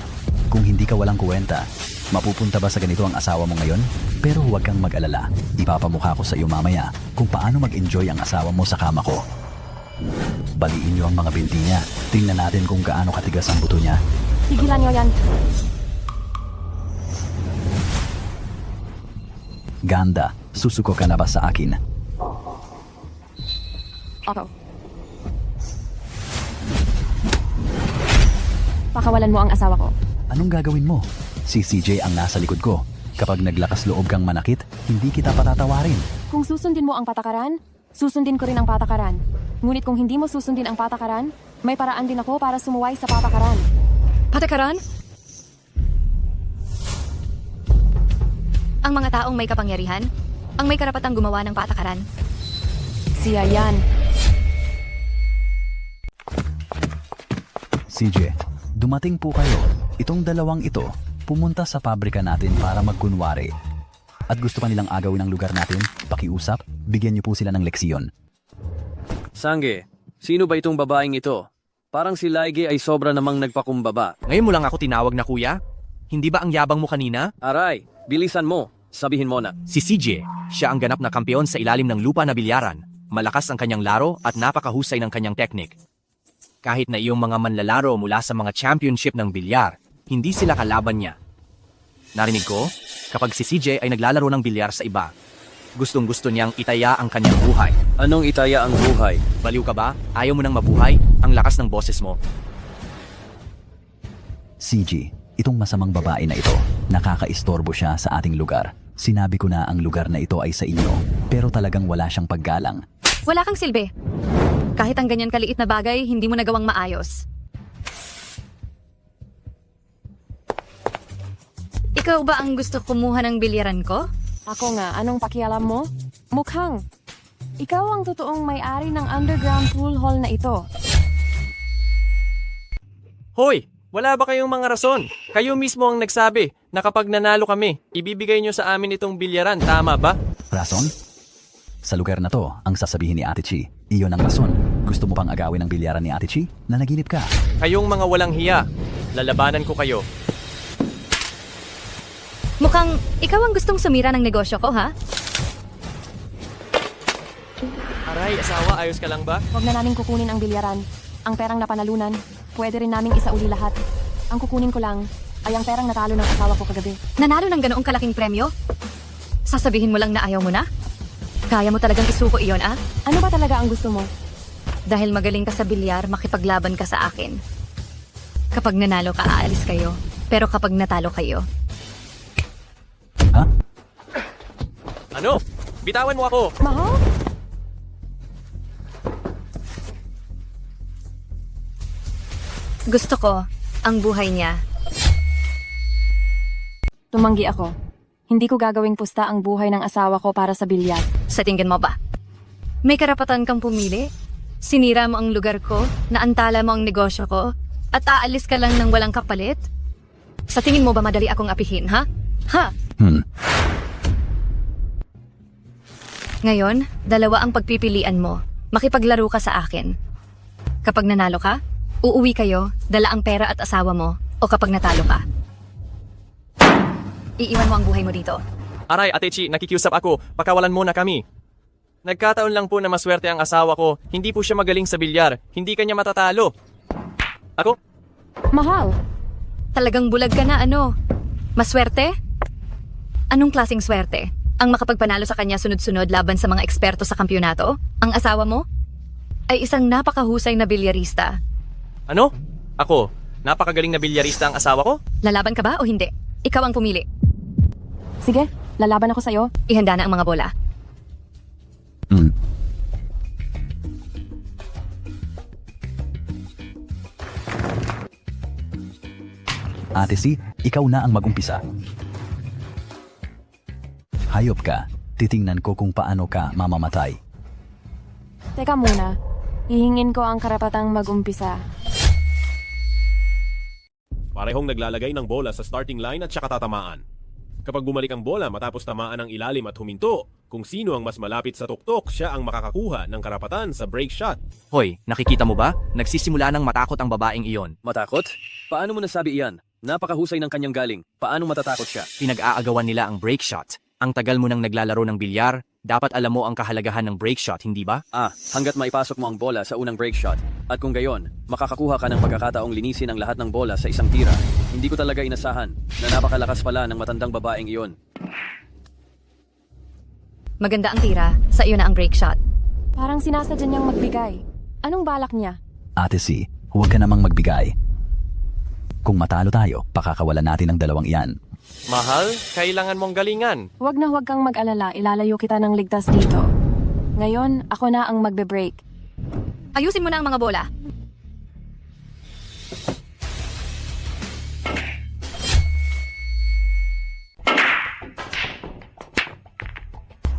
S8: Kung hindi ka walang kuwenta, mapupunta ba sa ganito ang asawa mo ngayon? Pero huwag kang mag-alala. Ipapamukha ko sa iyo mamaya kung paano mag-enjoy ang asawa mo sa kama ko. Baliin niyo ang mga binti niya. Tingnan natin kung gaano katigas ang buto niya.
S2: Tigilan niyo yan.
S8: Ganda, susuko ka na ba sa akin?
S2: Ako. Pakawalan mo ang asawa ko.
S8: Anong gagawin mo? Si CJ ang nasa likod ko. Kapag naglakas loob kang manakit, hindi kita patatawarin.
S2: Kung susundin mo ang patakaran, susundin ko rin ang patakaran. Ngunit kung hindi mo susundin ang patakaran, may paraan din ako para sumuway sa patakaran. Patakaran?
S9: Ang mga taong may kapangyarihan, ang may karapatang gumawa ng patakaran.
S2: Siya yan.
S8: CJ, dumating po kayo. Itong dalawang ito, pumunta sa pabrika natin para magkunwari. At gusto pa nilang agawin ang lugar natin, pakiusap, bigyan niyo po sila ng leksyon.
S1: Sangge, sino ba itong babaeng ito? Parang si Laige ay sobra namang nagpakumbaba.
S3: Ngayon mo lang ako tinawag na kuya? Hindi ba ang yabang mo kanina?
S1: Aray, bilisan mo. Sabihin mo na.
S3: Si CJ, siya ang ganap na kampeon sa ilalim ng lupa na bilyaran. Malakas ang kanyang laro at napakahusay ng kanyang teknik. Kahit na iyong mga manlalaro mula sa mga championship ng bilyar, hindi sila kalaban niya. Narinig ko, kapag si CJ ay naglalaro ng bilyar sa iba, gustong-gusto niyang itaya ang kanyang buhay.
S1: Anong itaya ang buhay?
S3: Baliw ka ba? Ayaw mo nang mabuhay? Ang lakas ng boses mo.
S8: CJ, itong masamang babae na ito, nakakaistorbo siya sa ating lugar. Sinabi ko na ang lugar na ito ay sa inyo, pero talagang wala siyang paggalang.
S9: Wala kang silbi. Kahit ang ganyan kaliit na bagay, hindi mo nagawang maayos. Ikaw ba ang gusto kumuha ng bilyaran ko?
S2: Ako nga, anong pakialam mo? Mukhang. Ikaw ang totoong may-ari ng underground pool hall na ito.
S6: Hoy! Wala ba kayong mga rason? Kayo mismo ang nagsabi na kapag nanalo kami, ibibigay nyo sa amin itong bilyaran, tama ba?
S8: Rason? Sa lugar na to, ang sasabihin ni Ate Chi, iyon ang rason. Gusto mo pang agawin ang bilyaran ni Ate Chi? Nanaginip ka.
S6: Kayong mga walang hiya, lalabanan ko kayo.
S9: Mukhang ikaw ang gustong sumira ng negosyo ko, ha?
S6: Aray, asawa, ayos ka lang ba?
S2: Huwag na namin kukunin ang bilyaran. Ang perang napanalunan, pwede rin naming isauli lahat. Ang kukunin ko lang ay ang perang natalo ng asawa ko kagabi.
S9: Nanalo ng ganoong kalaking premyo? Sasabihin mo lang na ayaw mo na? Kaya mo talagang isuko iyon, ah?
S2: Ano ba talaga ang gusto mo?
S9: Dahil magaling ka sa bilyar, makipaglaban ka sa akin. Kapag nanalo ka, aalis kayo. Pero kapag natalo kayo,
S8: Ha?
S6: Ano? Bitawan mo ako!
S2: Mahal?
S9: gusto ko ang buhay niya.
S2: Tumanggi ako. Hindi ko gagawing pusta ang buhay ng asawa ko para sa bilyar.
S9: Sa tingin mo ba? May karapatan kang pumili? Sinira mo ang lugar ko, naantala mo ang negosyo ko, at aalis ka lang ng walang kapalit? Sa tingin mo ba madali akong apihin, ha? Ha? Ngayon, dalawa ang pagpipilian mo. Makipaglaro ka sa akin. Kapag nanalo ka, uuwi kayo, dala ang pera at asawa mo, o kapag natalo ka, iiwan mo ang buhay mo dito.
S6: Aray, Ate Chi, nakikiusap ako. Pakawalan muna kami. Nagkataon lang po na maswerte ang asawa ko. Hindi po siya magaling sa bilyar. Hindi kanya matatalo. Ako?
S2: Mahal!
S9: Talagang bulag ka na, ano? Maswerte? Anong klaseng swerte? Ang makapagpanalo sa kanya sunod-sunod laban sa mga eksperto sa kampyonato? Ang asawa mo? Ay isang napakahusay na bilyarista.
S6: Ano? Ako? Napakagaling na bilyarista ang asawa ko?
S9: Lalaban ka ba o hindi? Ikaw ang pumili.
S2: Sige, lalaban ako sa'yo.
S9: Ihanda na ang mga bola.
S8: Ate Si, ikaw na ang mag-umpisa. Hayop ka. Titingnan ko kung paano ka mamamatay.
S2: Teka muna. Hihingin ko ang karapatang mag-umpisa.
S7: Parehong naglalagay ng bola sa starting line at saka tatamaan. Kapag bumalik ang bola matapos tamaan ang ilalim at huminto, kung sino ang mas malapit sa tuktok, siya ang makakakuha ng karapatan sa break shot.
S3: Hoy, nakikita mo ba? Nagsisimula ng matakot ang babaeng iyon.
S1: Matakot? Paano mo nasabi iyan? Napakahusay ng kanyang galing. Paano matatakot siya?
S3: Pinag-aagawan nila ang break shot. Ang tagal mo nang naglalaro ng bilyar, dapat alam mo ang kahalagahan ng break shot, hindi ba?
S1: Hanggat maipasok mo ang bola sa unang break shot. At kung gayon, makakakuha ka ng pagkakataong linisin ang lahat ng bola sa isang tira. Hindi ko talaga inasahan na napakalakas pala ng matandang babaeng iyon.
S9: Maganda ang tira, sa iyo na ang break shot.
S2: Parang sinasadya niyang magbigay. Anong balak niya?
S8: Ate Si, huwag ka namang magbigay. Kung matalo tayo, pakakawalan natin ang dalawang iyan.
S6: Mahal, kailangan mong galingan.
S2: Huwag na huwag kang mag-alala, ilalayo kita ng ligtas dito. Ngayon, ako na ang magbe-break.
S9: Ayusin mo na ang mga bola.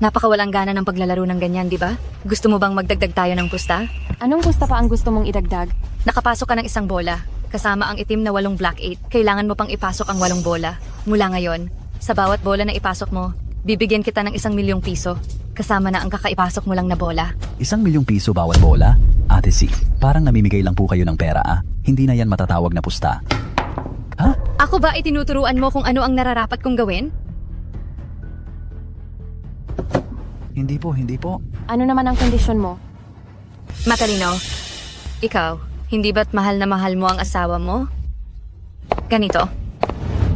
S9: Napakawalang gana ng paglalaro ng ganyan, di ba? Gusto mo bang magdagdag tayo ng pusta?
S2: Anong pusta pa ang gusto mong idagdag?
S9: Nakapasok ka ng isang bola, kasama ang itim na 8 black 8. Kailangan mo pang ipasok ang 8 bola. Mula ngayon, sa bawat bola na ipasok mo, bibigyan kita ng 1,000,000 piso. Kasama na ang kakaipasok mo lang na bola.
S8: 1,000,000 piso bawat bola? Ate C, parang namimigay lang po kayo ng pera ah. Hindi na yan matatawag na pusta. Ha?
S9: Ako ba ay tinuturuan mo kung ano ang nararapat kong gawin?
S8: Hindi po.
S2: Ano naman ang kondisyon mo?
S9: Matalino, ikaw, hindi ba't mahal na mahal mo ang asawa mo? Ganito,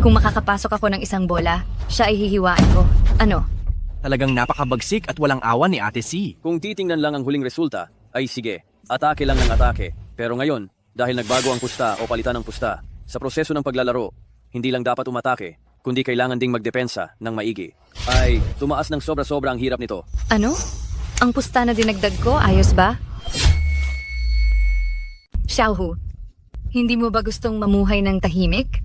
S9: kung makakapasok ako ng 1 bola, siya ay hihiwaan ko. Ano?
S3: Talagang napakabagsik at walang awa ni Ate C.
S1: Kung titingnan lang ang huling resulta, ay sige, atake lang ng atake. Pero ngayon, dahil nagbago ang pusta o palitan ng pusta, sa proseso ng paglalaro, hindi lang dapat umatake, kundi kailangan ding magdepensa ng maigi. Ay, tumaas ng sobra-sobra ang hirap nito.
S9: Ano? Ang pusta na dinagdag ko, ayos ba? Xiaohu, hindi mo ba gustong mamuhay ng tahimik?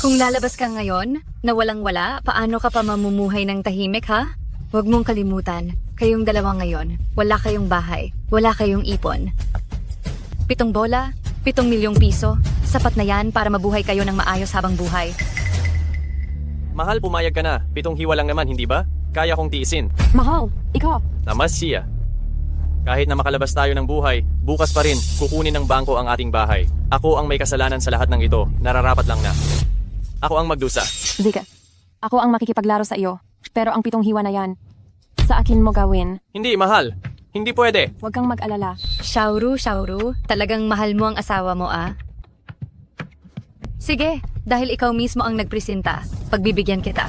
S9: Kung lalabas ka ngayon, na walang-wala, paano ka pa mamumuhay ng tahimik, ha? Huwag mong kalimutan, kayong dalawa ngayon, wala kayong bahay, wala kayong ipon. 7 bola, 7,000,000 piso, sapat na yan para mabuhay kayo ng maayos habang buhay.
S6: Mahal, pumayag ka na. 7 hiwa lang naman, hindi ba? Kaya kong tiisin.
S2: Mahal, ikaw.
S6: Namas siya. Kahit na makalabas tayo ng buhay, bukas pa rin, kukunin ng bangko ang ating bahay. Ako ang may kasalanan sa lahat ng ito, nararapat lang na. Ako ang magdusa.
S2: Zika, ako ang makikipaglaro sa iyo. Pero ang 7 hiwa na yan, sa akin mo gawin.
S6: Hindi, mahal. Hindi pwede.
S2: Huwag kang mag-alala.
S9: Xiaoru, talagang mahal mo ang asawa mo, ah? Sige, dahil ikaw mismo ang nagpresenta, pagbibigyan kita.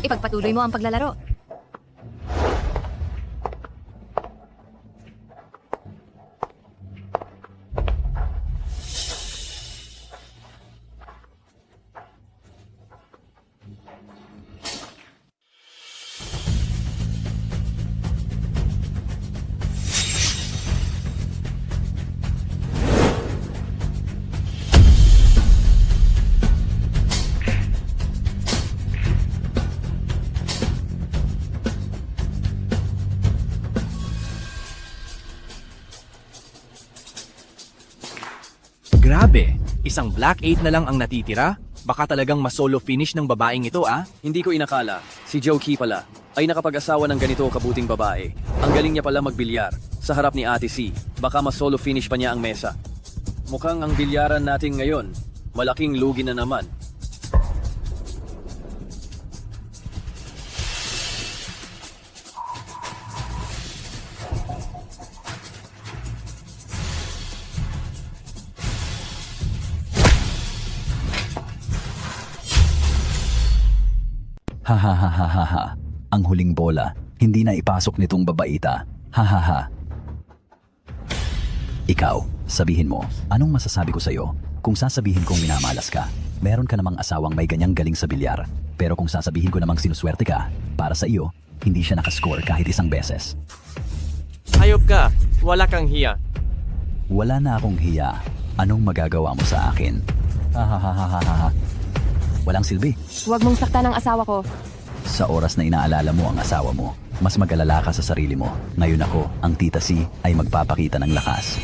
S9: Ipagpatuloy mo ang paglalaro.
S3: Grabe, isang black 8 na lang ang natitira? Baka talagang masolo finish ng babaeng ito ah?
S1: Hindi ko inakala, si Joe Key pala, ay nakapag-asawa ng ganito kabuting babae. Ang galing niya pala magbilyar, sa harap ni Ate C, baka mas solo finish pa niya ang mesa. Mukhang ang bilyaran natin ngayon, malaking lugi na naman.
S8: Ha. Ang huling bola, hindi na ipasok nitong babaita. Ha. Ikaw, sabihin mo, anong masasabi ko sa'yo? Kung sasabihin kong minamalas ka, meron ka namang asawang may ganyang galing sa bilyar. Pero kung sasabihin ko namang sinuswerte ka, para sa iyo, hindi siya nakascore kahit 1 beses.
S6: Hayop ka, wala kang hiya.
S8: Wala na akong hiya. Anong magagawa mo sa akin? Ha. Walang silbi.
S2: Huwag mong saktan ang asawa ko.
S8: Sa oras na inaalala mo ang asawa mo, mas mag-alala ka sa sarili mo. Ngayon ako, ang Tita C, ay magpapakita ng lakas.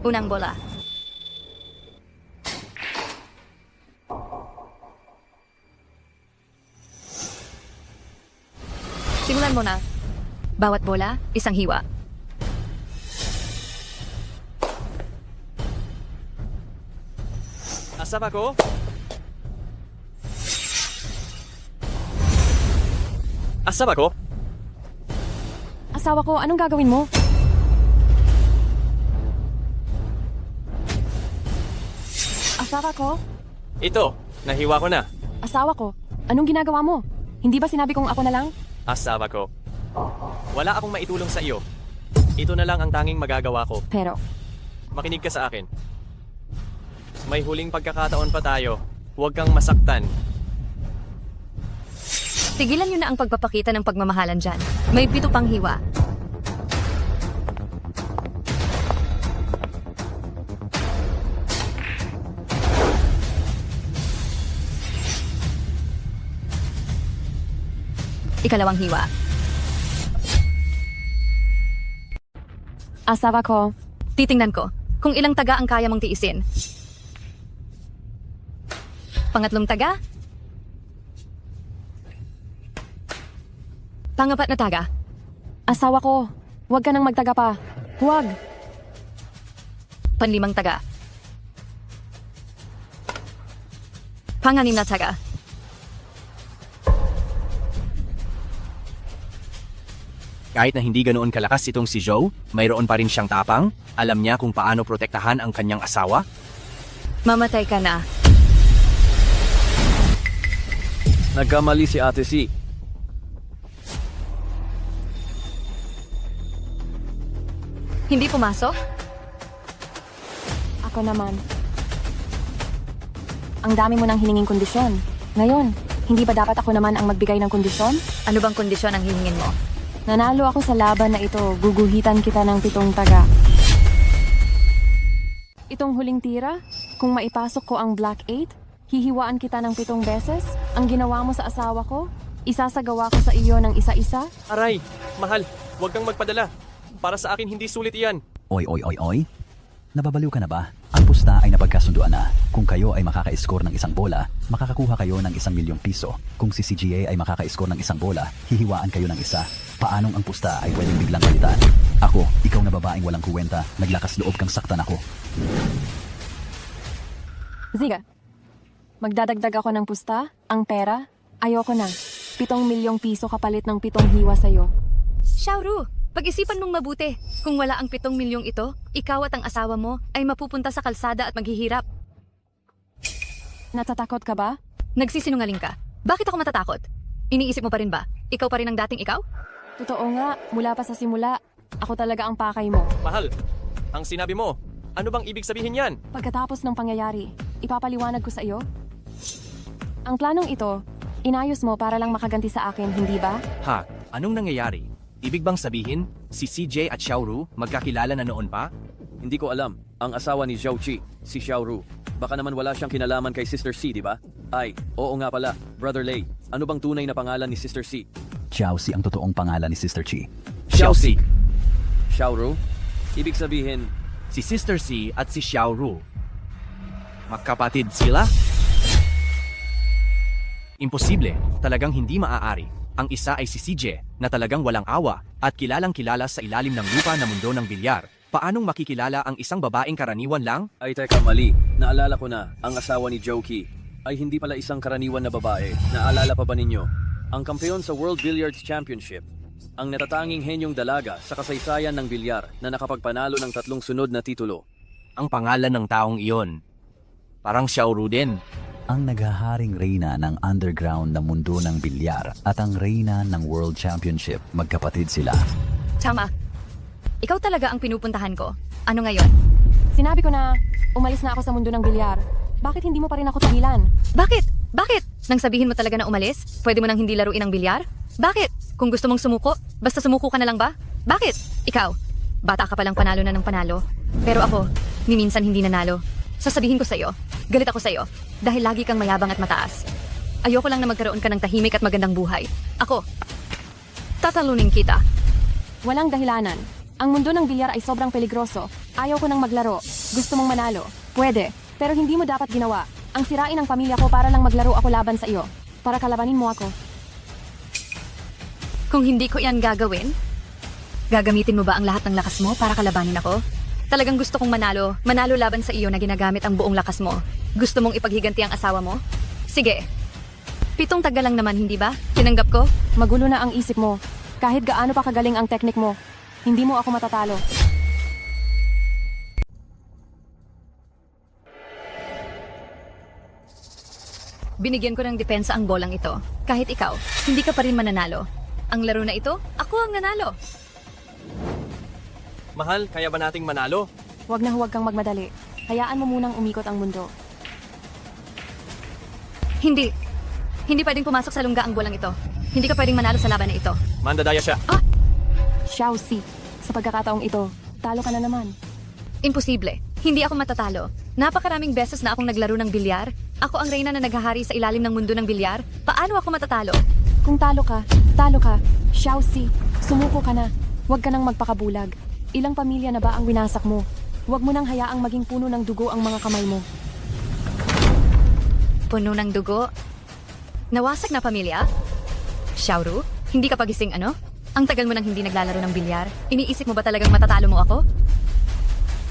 S9: Unang bola. Simulan mo na. Bawat bola, 1 hiwa.
S6: Asap ako? Asap ako?
S2: Asawa ko, anong gagawin mo? Asawa ko?
S6: Ito, nahiwa ko na.
S2: Asawa ko, anong ginagawa mo? Hindi ba sinabi kong ako na lang?
S6: Asawa ko. Wala akong maitulong sa iyo. Ito na lang ang tanging magagawa ko.
S2: Pero,
S6: Makinig ka sa akin. May huling pagkakataon pa tayo. Huwag kang masaktan.
S9: Tigilan nyo na ang pagpapakita ng pagmamahalan dyan. May 7 pang hiwa. Ikalawang hiwa.
S2: Asawa ko,
S9: Titingnan ko kung ilang taga ang kaya mong tiisin. Pangatlong taga. Pangapat na taga.
S2: asawa ko, huwag ka nang magtaga pa. Huwag.
S9: Panlimang taga. Panganim na taga.
S3: Kahit na hindi ganoon kalakas itong si Joe, mayroon pa rin siyang tapang. Alam niya kung paano protektahan ang kanyang asawa.
S9: Mamatay ka na.
S1: Nagkamali si Ate C.
S9: Hindi pumasok?
S2: Ako naman. Ang dami mo nang hininging kondisyon. Ngayon, hindi ba dapat ako naman ang magbigay ng kondisyon?
S9: Ano bang kondisyon ang hihingin mo?
S2: Nanalo ako sa laban na ito, guguhitan kita ng 7 taga. Itong huling tira, kung maipasok ko ang Black 8, hihiwaan kita ng 7 beses. Ang ginawa mo sa asawa ko, isasagawa ko sa iyo ng isa-isa.
S6: Aray, mahal, huwag kang magpadala. Para sa akin, hindi sulit iyan.
S8: Oy, oy, oy, oy. Nababaliw ka na ba? Ang pusta ay napagkasunduan na. Kung kayo ay makaka-score ng 1 bola, makakakuha kayo ng 1 milyong piso. Kung si CGA ay makaka-score ng 1 bola, hihiwaan kayo ng 1. Paanong ang pusta ay pwedeng biglang palitan? Ako, ikaw na babaeng walang kuwenta, naglakas loob kang saktan ako.
S2: Ziga, magdadagdag ako ng pusta, ang pera, ayoko na. 7 milyong piso kapalit ng 7 hiwa sa'yo.
S9: Xiaoru, pag-isipan mong mabuti. Kung wala ang 7 milyong ito, ikaw at ang asawa mo ay mapupunta sa kalsada at maghihirap.
S2: Natatakot ka ba?
S9: Nagsisinungaling ka. Bakit ako matatakot? Iniisip mo pa rin ba? Ikaw pa rin ang dating ikaw?
S2: Totoo nga, mula pa sa simula, ako talaga ang pakay mo.
S6: Mahal, ang sinabi mo, ano bang ibig sabihin yan?
S2: Pagkatapos ng pangyayari, ipapaliwanag ko sa iyo. Ang planong ito, inayos mo para lang makaganti sa akin, hindi ba?
S3: Ha? Anong nangyayari? Ibig bang sabihin, si CJ at Xiaoru magkakilala na noon pa?
S1: Hindi ko alam. Ang asawa ni Zhao Qi, si Xiaoru. Baka naman wala siyang kinalaman kay Sister C, di ba? Ay, oo nga pala, Brother Lei. Ano bang tunay na pangalan ni Sister C?
S8: Jiaozi ang totoong pangalan ni Sister Chi.
S3: Xiaozi.
S1: Xiaoru? Ibig sabihin,
S3: Si Sister C at si Xiaoru. Magkapatid sila? Imposible. Talagang hindi maaari. Ang isa ay si CJ, na talagang walang awa, at kilalang kilala sa ilalim ng lupa na mundo ng bilyar. Paanong makikilala ang isang babaeng karaniwan lang?
S1: ay teka mali. Naalala ko na, ang asawa ni Zhao Qi ay hindi pala isang karaniwan na babae. Naalala pa ba ninyo? Ang kampeon sa World Billiards Championship. Ang natatanging henyong dalaga sa kasaysayan ng bilyar na nakapagpanalo ng 3 sunod na titulo.
S3: Ang pangalan ng taong iyon. Parang Xiaoru din.
S8: Ang naghaharing reyna ng underground na mundo ng bilyar at ang reyna ng World Championship, magkapatid sila.
S9: Tama. Ikaw talaga ang pinupuntahan ko. Ano ngayon?
S2: Sinabi ko na, umalis na ako sa mundo ng bilyar. Bakit hindi mo pa rin ako tigilan?
S9: Bakit? Bakit? Nang sabihin mo talaga na umalis, pwede mo nang hindi laruin ang bilyar? Bakit? Kung gusto mong sumuko, basta sumuko ka na lang ba? Bakit? Ikaw, bata ka palang panalo na ng panalo. Pero ako, ni minsan hindi nanalo. Sasabihin ko sa'yo, galit ako sa'yo, dahil lagi kang mayabang at mataas. Ayoko lang na magkaroon ka ng tahimik at magandang buhay. Ako, tatalunin kita.
S2: Walang dahilanan. Ang mundo ng bilyar ay sobrang peligroso. Ayaw ko nang maglaro. Gusto mong manalo. Pwede. Pero hindi mo dapat ginawa. Ang sirain ang pamilya ko para lang maglaro ako laban sa iyo. Para kalabanin mo ako.
S9: Kung hindi ko yan gagawin, gagamitin mo ba ang lahat ng lakas mo para kalabanin ako? Talagang gusto kong manalo laban sa iyo na ginagamit ang buong lakas mo. Gusto mong ipaghiganti ang asawa mo? Sige. 7 taga lang naman, hindi ba? Tinanggap ko?
S2: Magulo na ang isip mo. Kahit gaano pa kagaling ang teknik mo, hindi mo ako matatalo.
S9: Binigyan ko ng depensa ang bolang ito. Kahit ikaw, hindi ka pa rin mananalo. Ang laro na ito, ako ang nanalo.
S6: Mahal, kaya ba nating manalo?
S2: Huwag na huwag kang magmadali. Hayaan mo munang umikot ang mundo.
S9: Hindi. Hindi pwedeng pumasok sa lungga ang bolang ito. Hindi ka pwedeng manalo sa laban na ito.
S6: Mandadaya siya.
S2: Xiaozi, sa pagkakataong ito, talo ka na naman.
S9: Imposible. Hindi ako matatalo. Napakaraming beses na akong naglaro ng bilyar. Ako ang reyna na naghahari sa ilalim ng mundo ng bilyar. Paano ako matatalo?
S2: Kung talo ka, Xiaoxi, sumuko ka na. Huwag ka nang magpakabulag. Ilang pamilya na ba ang winasak mo? Huwag mo nang hayaang maging puno ng dugo ang mga kamay mo.
S9: Puno ng dugo? Nawasak na pamilya? Xiaoru, hindi ka pagising ano? Ang tagal mo nang hindi naglalaro ng bilyar. Iniisip mo ba talagang matatalo mo ako?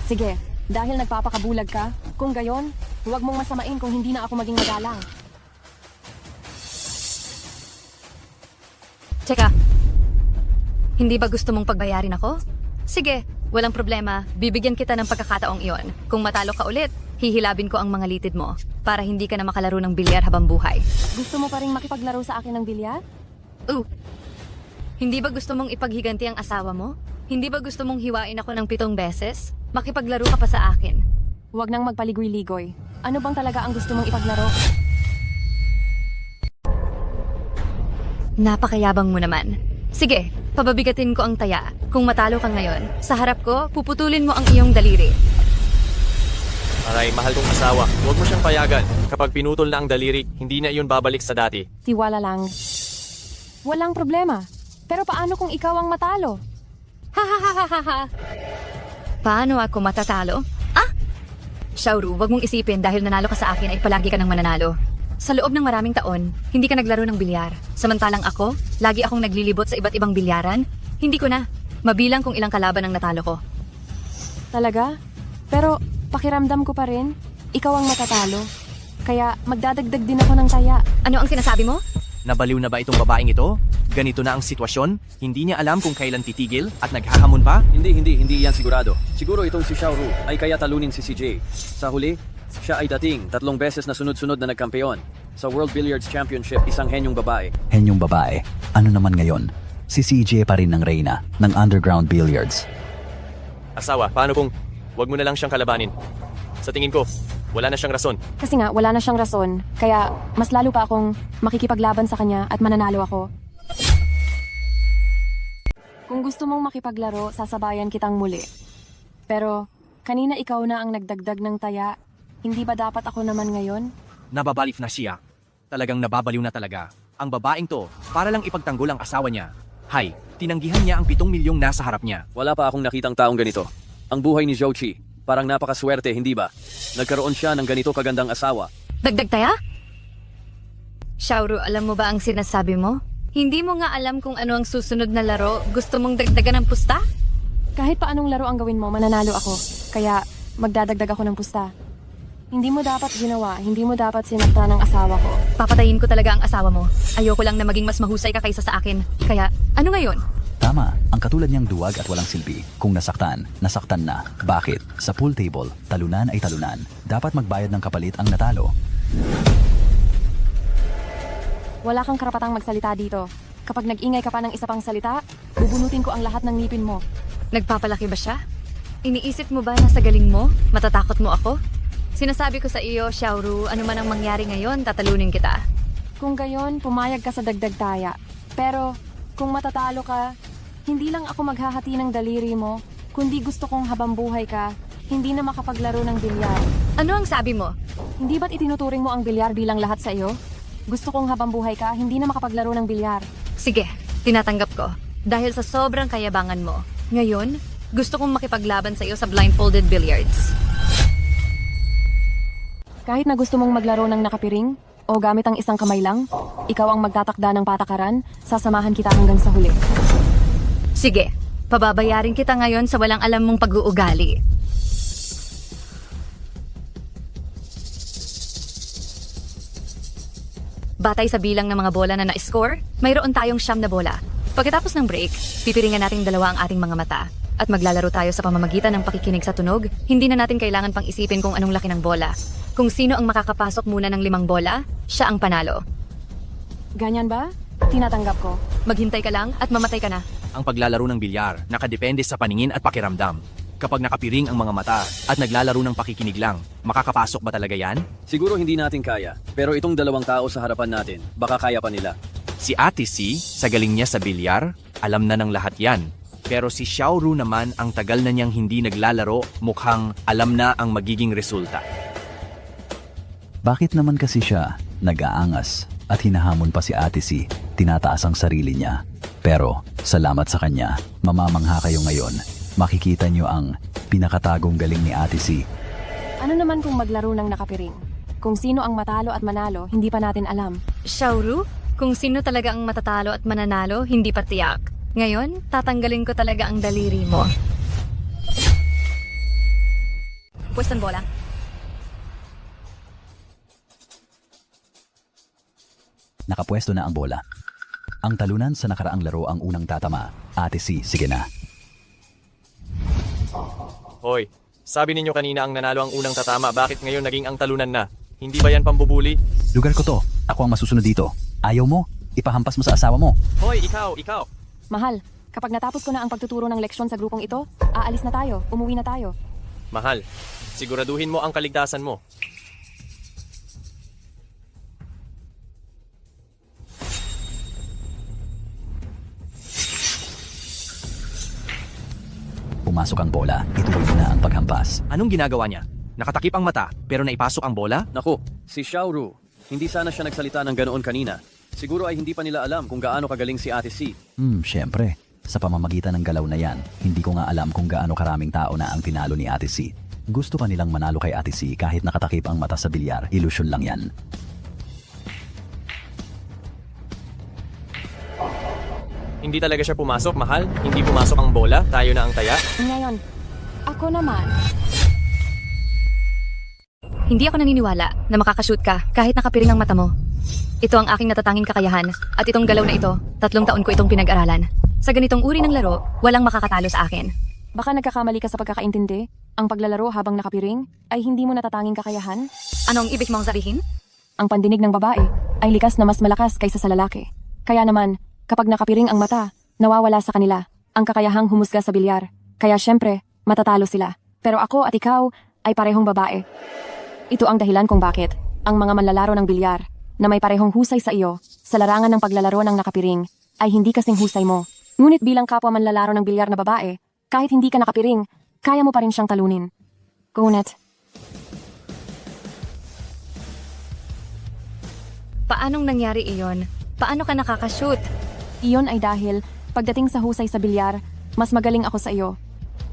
S2: Sige, dahil nagpapakabulag ka, kung gayon, huwag mong masamain kung hindi na ako maging magalang.
S9: Teka, hindi ba gusto mong pagbayarin ako? Sige, walang problema. Bibigyan kita ng pagkakataong iyon. Kung matalo ka ulit, hihilabin ko ang mga litid mo para hindi ka na makalaro ng bilyar habang buhay.
S2: Gusto mo pa rin makipaglaro sa akin ng bilyar?
S9: Hindi ba gusto mong ipaghiganti ang asawa mo? Hindi ba gusto mong hiwain ako ng 7 beses? Makipaglaro ka pa sa akin.
S2: Huwag nang magpaligoy-ligoy. Ano bang talaga ang gusto mong ipaglaro?
S9: Napakayabang mo naman. Sige, pababigatin ko ang taya. Kung matalo ka ngayon, sa harap ko, puputulin mo ang iyong daliri.
S6: Aray, mahal kong asawa, huwag mo siyang payagan. Kapag pinutol na ang daliri, hindi na iyon babalik sa dati.
S2: Tiwala lang. Walang problema. Pero paano kung ikaw ang matalo?
S9: Ha. Paano ako matatalo? Xiaoru, wag mong isipin dahil nanalo ka sa akin ay palagi ka nang mananalo. Sa loob ng maraming taon, hindi ka naglaro ng bilyar. Samantalang ako, lagi akong naglilibot sa iba't ibang bilyaran. Hindi ko na. Mabilang kung ilang kalaban ang natalo ko.
S2: Talaga? Pero pakiramdam ko pa rin, ikaw ang matatalo. Kaya magdadagdag din ako ng taya.
S9: Ano ang sinasabi mo?
S3: Nabaliw na ba itong babaeng ito? Ganito na ang sitwasyon? Hindi niya alam kung kailan titigil at naghahamon pa?
S1: Hindi yan sigurado. Siguro itong si Xiaoru ay kaya talunin si CJ. Sa huli, siya ay dating 3 beses na sunod-sunod na nagkampeon. Sa World Billiards Championship, isang henyong babae.
S8: Henyong babae. Ano naman ngayon? Si CJ pa rin ng reyna ng Underground Billiards.
S6: Asawa, paano kung wag mo na lang siyang kalabanin? Sa tingin ko, wala na siyang rason.
S2: Kasi nga, wala na siyang rason. Kaya mas lalo pa akong makikipaglaban sa kanya at mananalo ako. Kung gusto mong makipaglaro, sasabayan kitang muli. Pero kanina ikaw na ang nagdagdag ng taya. Hindi ba dapat ako naman ngayon?
S3: Nababalif na siya. Talagang nababaliw na talaga. Ang babaeng to, para lang ipagtanggol ang asawa niya. Hay, tinanggihan niya ang 7 milyong nasa harap niya.
S1: Wala pa akong nakitang taong ganito. Ang buhay ni Zhouqi, parang napakaswerte, hindi ba? Nagkaroon siya ng ganito kagandang asawa.
S9: Dagdag taya? Xiaoru, alam mo ba ang sinasabi mo? Hindi mo nga alam kung ano ang susunod na laro. Gusto mong dagdagan ng pusta?
S2: Kahit pa anong laro ang gawin mo, mananalo ako. Kaya magdadagdag ako ng pusta. Hindi mo dapat ginawa, hindi mo dapat sinakta ng asawa ko.
S9: Papatayin ko talaga ang asawa mo. Ayoko lang na maging mas mahusay ka kaysa sa akin. Kaya, ano ngayon?
S8: Tama, ang katulad niyang duwag at walang silbi. Kung nasaktan, nasaktan na. Bakit? Sa pool table, talunan ay talunan. Dapat magbayad ng kapalit ang natalo.
S2: Wala kang karapatang magsalita dito. Kapag nag-ingay ka pa ng isa pang salita, bubunutin ko ang lahat ng ngipin mo.
S9: Nagpapalaki ba siya? Iniisip mo ba na sa galing mo? Matatakot mo ako? Sinasabi ko sa iyo, Xiaoru, ano man ang mangyari ngayon, tatalunin kita.
S2: Kung gayon, pumayag ka sa dagdag taya. Pero, kung matatalo ka, hindi lang ako maghahati ng daliri mo, kundi gusto kong habang buhay ka, hindi na makapaglaro ng bilyar.
S9: Ano ang sabi mo?
S2: Hindi ba't itinuturing mo ang bilyar bilang lahat sa iyo? Gusto kong habang buhay ka, hindi na makapaglaro ng bilyar.
S9: Sige, tinatanggap ko. Dahil sa sobrang kayabangan mo. Ngayon, gusto kong makipaglaban sa iyo sa blindfolded billiards.
S2: Kahit na gusto mong maglaro ng nakapiring, o gamit ang isang kamay lang, ikaw ang magtatakda ng patakaran, sasamahan kita hanggang sa huli.
S9: Sige, pababayarin kita ngayon sa walang alam mong pag-uugali. Batay sa bilang ng mga bola na na-score, mayroon tayong 9 na bola. Pagkatapos ng break, pipiringan nating 2 ang ating mga mata. At maglalaro tayo sa pamamagitan ng pakikinig sa tunog, hindi na natin kailangan pang isipin kung anong laki ng bola. Kung sino ang makakapasok muna ng 5 bola, siya ang panalo.
S2: Ganyan ba? Tinatanggap ko.
S9: Maghintay ka lang at mamatay ka na.
S3: Ang paglalaro ng bilyar, nakadepende sa paningin at pakiramdam. Kapag nakapiring ang mga mata at naglalaro ng pakikinig lang, makakapasok ba talaga yan?
S1: Siguro hindi natin kaya, pero itong 2 tao sa harapan natin, baka kaya pa nila.
S3: Si Ate C, sa galing niya sa bilyar, alam na ng lahat yan. Pero si Xiaoru naman ang tagal na niyang hindi naglalaro, mukhang alam na ang magiging resulta.
S8: Bakit naman kasi siya nag-aangas at hinahamon pa si Ate C? tinataas ang sarili niya. Pero, salamat sa kanya, mamamangha kayo ngayon. Makikita niyo ang pinakatagong galing ni Ate C.
S2: Ano naman kung maglaro ng nakapiring? Kung sino ang matalo at manalo, hindi pa natin alam.
S9: Xiaoru, kung sino talaga ang matatalo at mananalo, hindi pa tiyak. Ngayon, tatanggalin ko talaga ang daliri mo. Pwestan bola.
S8: Nakapwesto na ang bola. Ang talunan sa nakaraang laro ang unang tatama. Ate C, sige na.
S6: Hoy, sabi ninyo kanina ang nanalo ang unang tatama, bakit ngayon naging ang talunan na? Hindi ba yan pambubuli?
S8: Lugar ko to. Ako ang masusunod dito. Ayaw mo? Ipahampas mo sa asawa mo.
S6: Hoy, ikaw!
S2: Mahal, kapag natapos ko na ang pagtuturo ng leksyon sa grupong ito, aalis na tayo, umuwi na tayo.
S6: Mahal, siguraduhin mo ang kaligtasan mo.
S8: Pumasok ang bola. Ituloy mo na ang paghampas.
S3: Anong ginagawa niya? Nakatakip ang mata, pero naipasok ang bola?
S1: Naku, si Xiaoru. Hindi sana siya nagsalita ng ganoon kanina. Siguro ay hindi pa nila alam kung gaano kagaling si Ate C.
S8: Syempre. Sa pamamagitan ng galaw na yan, hindi ko nga alam kung gaano karaming tao na ang tinalo ni Ate C. Gusto pa nilang manalo kay Ate C kahit nakatakip ang mata sa bilyar. Ilusyon lang yan.
S6: Hindi talaga siya pumasok, mahal? Hindi pumasok ang bola? Tayo na ang taya?
S2: Ngayon, ako naman.
S9: Hindi ako naniniwala na makakashoot ka kahit nakapiring ang mata mo. Ito ang aking natatanging kakayahan at itong galaw na ito, 3 taon ko itong pinag-aralan. Sa ganitong uri ng laro, walang makakatalo sa akin.
S2: Baka nagkakamali ka sa pagkakaintindi. Ang paglalaro habang nakapiring ay hindi mo natatanging kakayahan.
S9: Anong ibig mong sabihin?
S2: Ang pandinig ng babae ay likas na mas malakas kaysa sa lalaki. Kaya naman, kapag nakapiring ang mata, nawawala sa kanila ang kakayahang humusga sa bilyar. Kaya syempre, matatalo sila. Pero ako at ikaw ay parehong babae. Ito ang dahilan kung bakit ang mga manlalaro ng bilyar na may parehong husay sa iyo sa larangan ng paglalaro ng nakapiring ay hindi kasing husay mo. Ngunit bilang kapwa manlalaro ng bilyar na babae, kahit hindi ka nakapiring, kaya mo pa rin siyang talunin. Ngunit,
S9: Paanong nangyari iyon? Paano ka nakakashoot?
S2: iyon ay dahil pagdating sa husay sa bilyar, mas magaling ako sa iyo.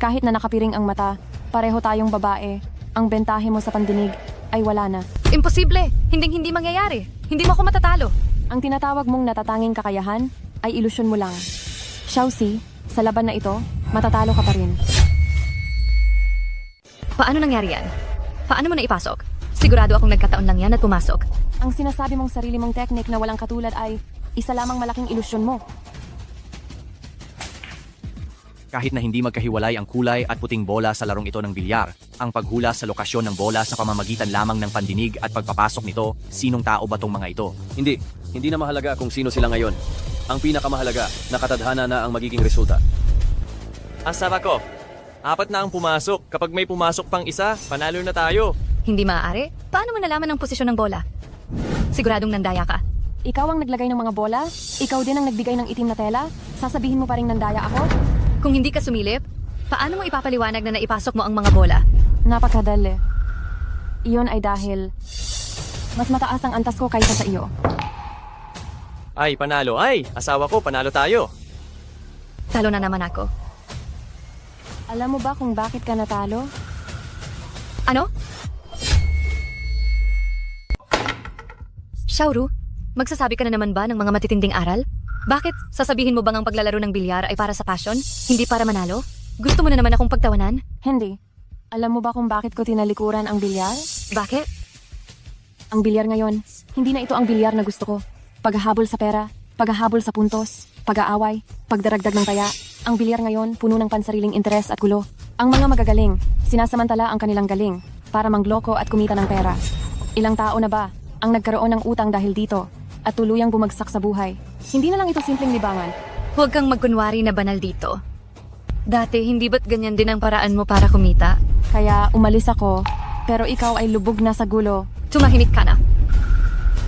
S2: Kahit na nakapiring ang mata, pareho tayong babae, ang bentahe mo sa pandinig ay wala na.
S9: Imposible! Hindi mangyayari. Hindi mo ako matatalo.
S2: Ang tinatawag mong natatanging kakayahan ay ilusyon mo lang. Xiaoxi, sa laban na ito, matatalo ka pa rin.
S9: Paano nangyari yan? Paano mo naipasok? Sigurado akong nagkataon lang yan at pumasok.
S2: Ang sinasabi mong sarili mong teknik na walang katulad ay isa lamang malaking ilusyon mo.
S3: Kahit na hindi magkahiwalay ang kulay at puting bola sa larong ito ng bilyar, ang paghula sa lokasyon ng bola sa pamamagitan lamang ng pandinig at pagpapasok nito, sinong tao ba tong mga ito?
S1: Hindi na mahalaga kung sino sila ngayon. Ang pinakamahalaga, nakatadhana na ang magiging resulta.
S6: Asara ko. 4 na ang pumasok. Kapag may pumasok pang isa, panalo na tayo.
S9: Hindi maaari? Paano mo nalaman ang posisyon ng bola? Siguradong nandaya ka.
S2: Ikaw ang naglagay ng mga bola? Ikaw din ang nagbigay ng itim na tela? Sasabihin mo pa rin nandaya ako?
S9: Kung hindi ka sumilip, paano mo ipapaliwanag na naipasok mo ang mga bola?
S2: Napakadali. Iyon ay dahil mas mataas ang antas ko kaysa sa iyo.
S6: Ay, panalo. Ay, asawa ko, panalo tayo.
S9: Talo na naman ako.
S2: Alam mo ba kung bakit ka natalo?
S9: Ano? Xiaoru, magsasabi ka na naman ba ng mga matitinding aral? Bakit? Sasabihin mo bang ang paglalaro ng bilyar ay para sa passion? Hindi para manalo? Gusto mo na naman akong pagtawanan?
S2: Hindi. Alam mo ba kung bakit ko tinalikuran ang bilyar?
S9: Bakit?
S2: Ang bilyar ngayon, hindi na ito ang bilyar na gusto ko. Paghahabol sa pera, paghahabol sa puntos, pag-aaway, pagdaragdag ng taya. Ang bilyar ngayon, puno ng pansariling interes at gulo. Ang mga magagaling, sinasamantala ang kanilang galing para mangloko at kumita ng pera. Ilang tao na ba ang nagkaroon ng utang dahil dito at tuluyang bumagsak sa buhay? Hindi na lang ito simpleng libangan.
S9: Huwag kang magkunwari na banal dito. Dati, hindi ba't ganyan din ang paraan mo para kumita?
S2: Kaya umalis ako, pero ikaw ay lubog na sa gulo.
S9: Tumahimik ka na.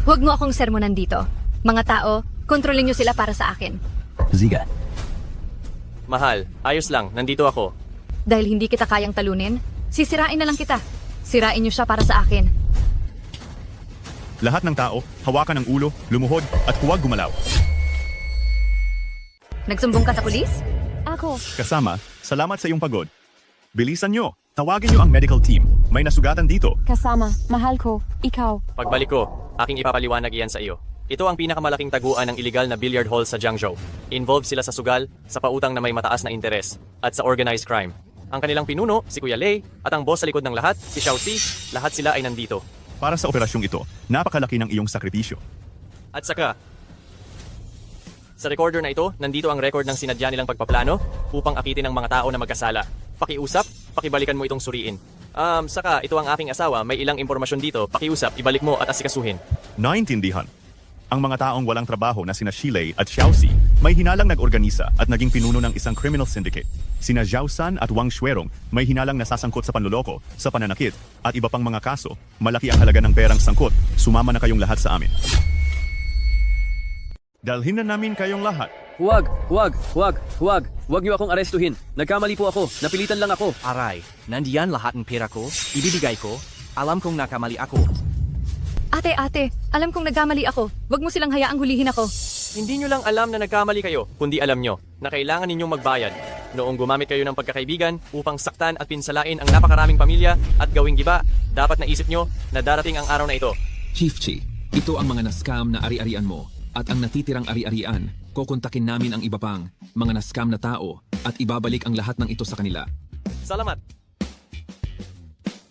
S9: Huwag mo akong sermonan dito. Mga tao, kontrolin niyo sila para sa akin.
S8: Ziga.
S6: Mahal, ayos lang, nandito ako.
S9: Dahil hindi kita kayang talunin, sisirain na lang kita. Sirain niyo siya para sa akin.
S10: Lahat ng tao, hawakan ang ulo, lumuhod at huwag gumalaw.
S9: Nagsumbong ka sa pulis?
S2: Ako,
S10: Kasama, salamat sa iyong pagod. Bilisan nyo, tawagin nyo ang medical team. May nasugatan dito.
S2: kasama, mahal ko, ikaw.
S6: Pagbalik ko, aking ipapaliwanag iyan sa iyo. Ito ang pinakamalaking taguan ng iligal na billiard hall sa Jiangzhou. Involved sila sa sugal, sa pautang na may mataas na interes, at sa organized crime. Ang kanilang pinuno, si Kuya Lei, at ang boss sa likod ng lahat, si Xiao Si, lahat sila ay nandito.
S10: Para sa operasyong ito, napakalaki ng iyong sakripisyo.
S6: At saka, sa recorder na ito, nandito ang record ng sinadya nilang pagpaplano upang akitin ang mga tao na magkasala. Pakiusap, pakibalikan mo itong suriin. Saka, ito ang aking asawa, may ilang impormasyon dito, pakiusap, ibalik mo at asikasuhin.
S10: Naintindihan. Ang mga taong walang trabaho na sina Shilei at Xiaoxi may hinalang nag-organisa at naging pinuno ng isang criminal syndicate. Sina Zhao San at Wang Xuerong may hinalang nasasangkot sa panloloko, sa pananakit, at iba pang mga kaso. Malaki ang halaga ng perang sangkot. Sumama na kayong lahat sa amin. Dalhin na namin kayong lahat.
S1: Huwag niyo akong arestuhin. Nagkamali po ako, napilitan lang ako.
S3: Aray, nandiyan lahat ng pera ko, ibibigay ko, alam kong nakamali ako.
S9: Ate, alam kong nagkamali ako. Huwag mo silang hayaang hulihin ako.
S6: Hindi nyo lang alam na nagkamali kayo, kundi alam nyo na kailangan ninyong magbayad. Noong gumamit kayo ng pagkakaibigan upang saktan at pinsalain ang napakaraming pamilya at gawing giba, dapat naisip nyo na darating ang araw na ito.
S4: Chief Chi, ito ang mga na-scam na ari-arian mo. At ang natitirang ari-arian, kukontakin namin ang iba pang mga na-scam na tao at ibabalik ang lahat ng ito sa kanila.
S6: Salamat!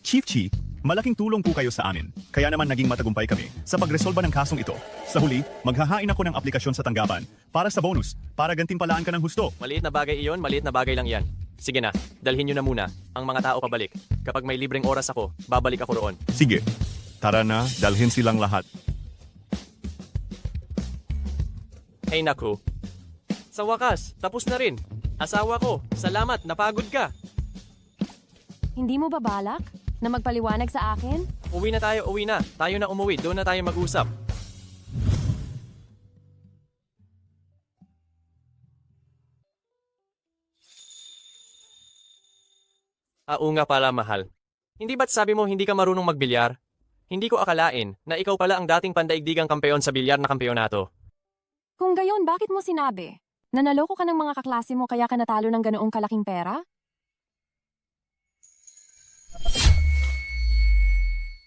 S10: Chief Chi, malaking tulong po kayo sa amin. Kaya naman naging matagumpay kami sa pagresolba ng kasong ito. Sa huli, maghahain ako ng aplikasyon sa tanggapan para sa bonus, para gantimpalaan ka ng husto.
S6: Maliit na bagay iyon, maliit na bagay lang yan. Sige na, dalhin nyo na muna ang mga tao pabalik. Kapag may libreng oras ako, babalik ako roon.
S10: Sige, tara na, dalhin silang lahat.
S6: Hey naku. Sa wakas, tapos na rin. Asawa ko, salamat, napagod ka.
S2: Hindi mo ba balak na magpaliwanag sa akin?
S6: Uwi na tayo, uwi na. Tayo na umuwi, doon na tayo mag-usap. Nga pala, mahal. Hindi ba't sabi mo hindi ka marunong magbilyar? Hindi ko akalain na ikaw pala ang dating pandaigdigang kampeon sa bilyar na kampeonato.
S2: Kung gayon, bakit mo sinabi? Nanaloko ka ng mga kaklase mo kaya ka natalo ng ganoong kalaking pera?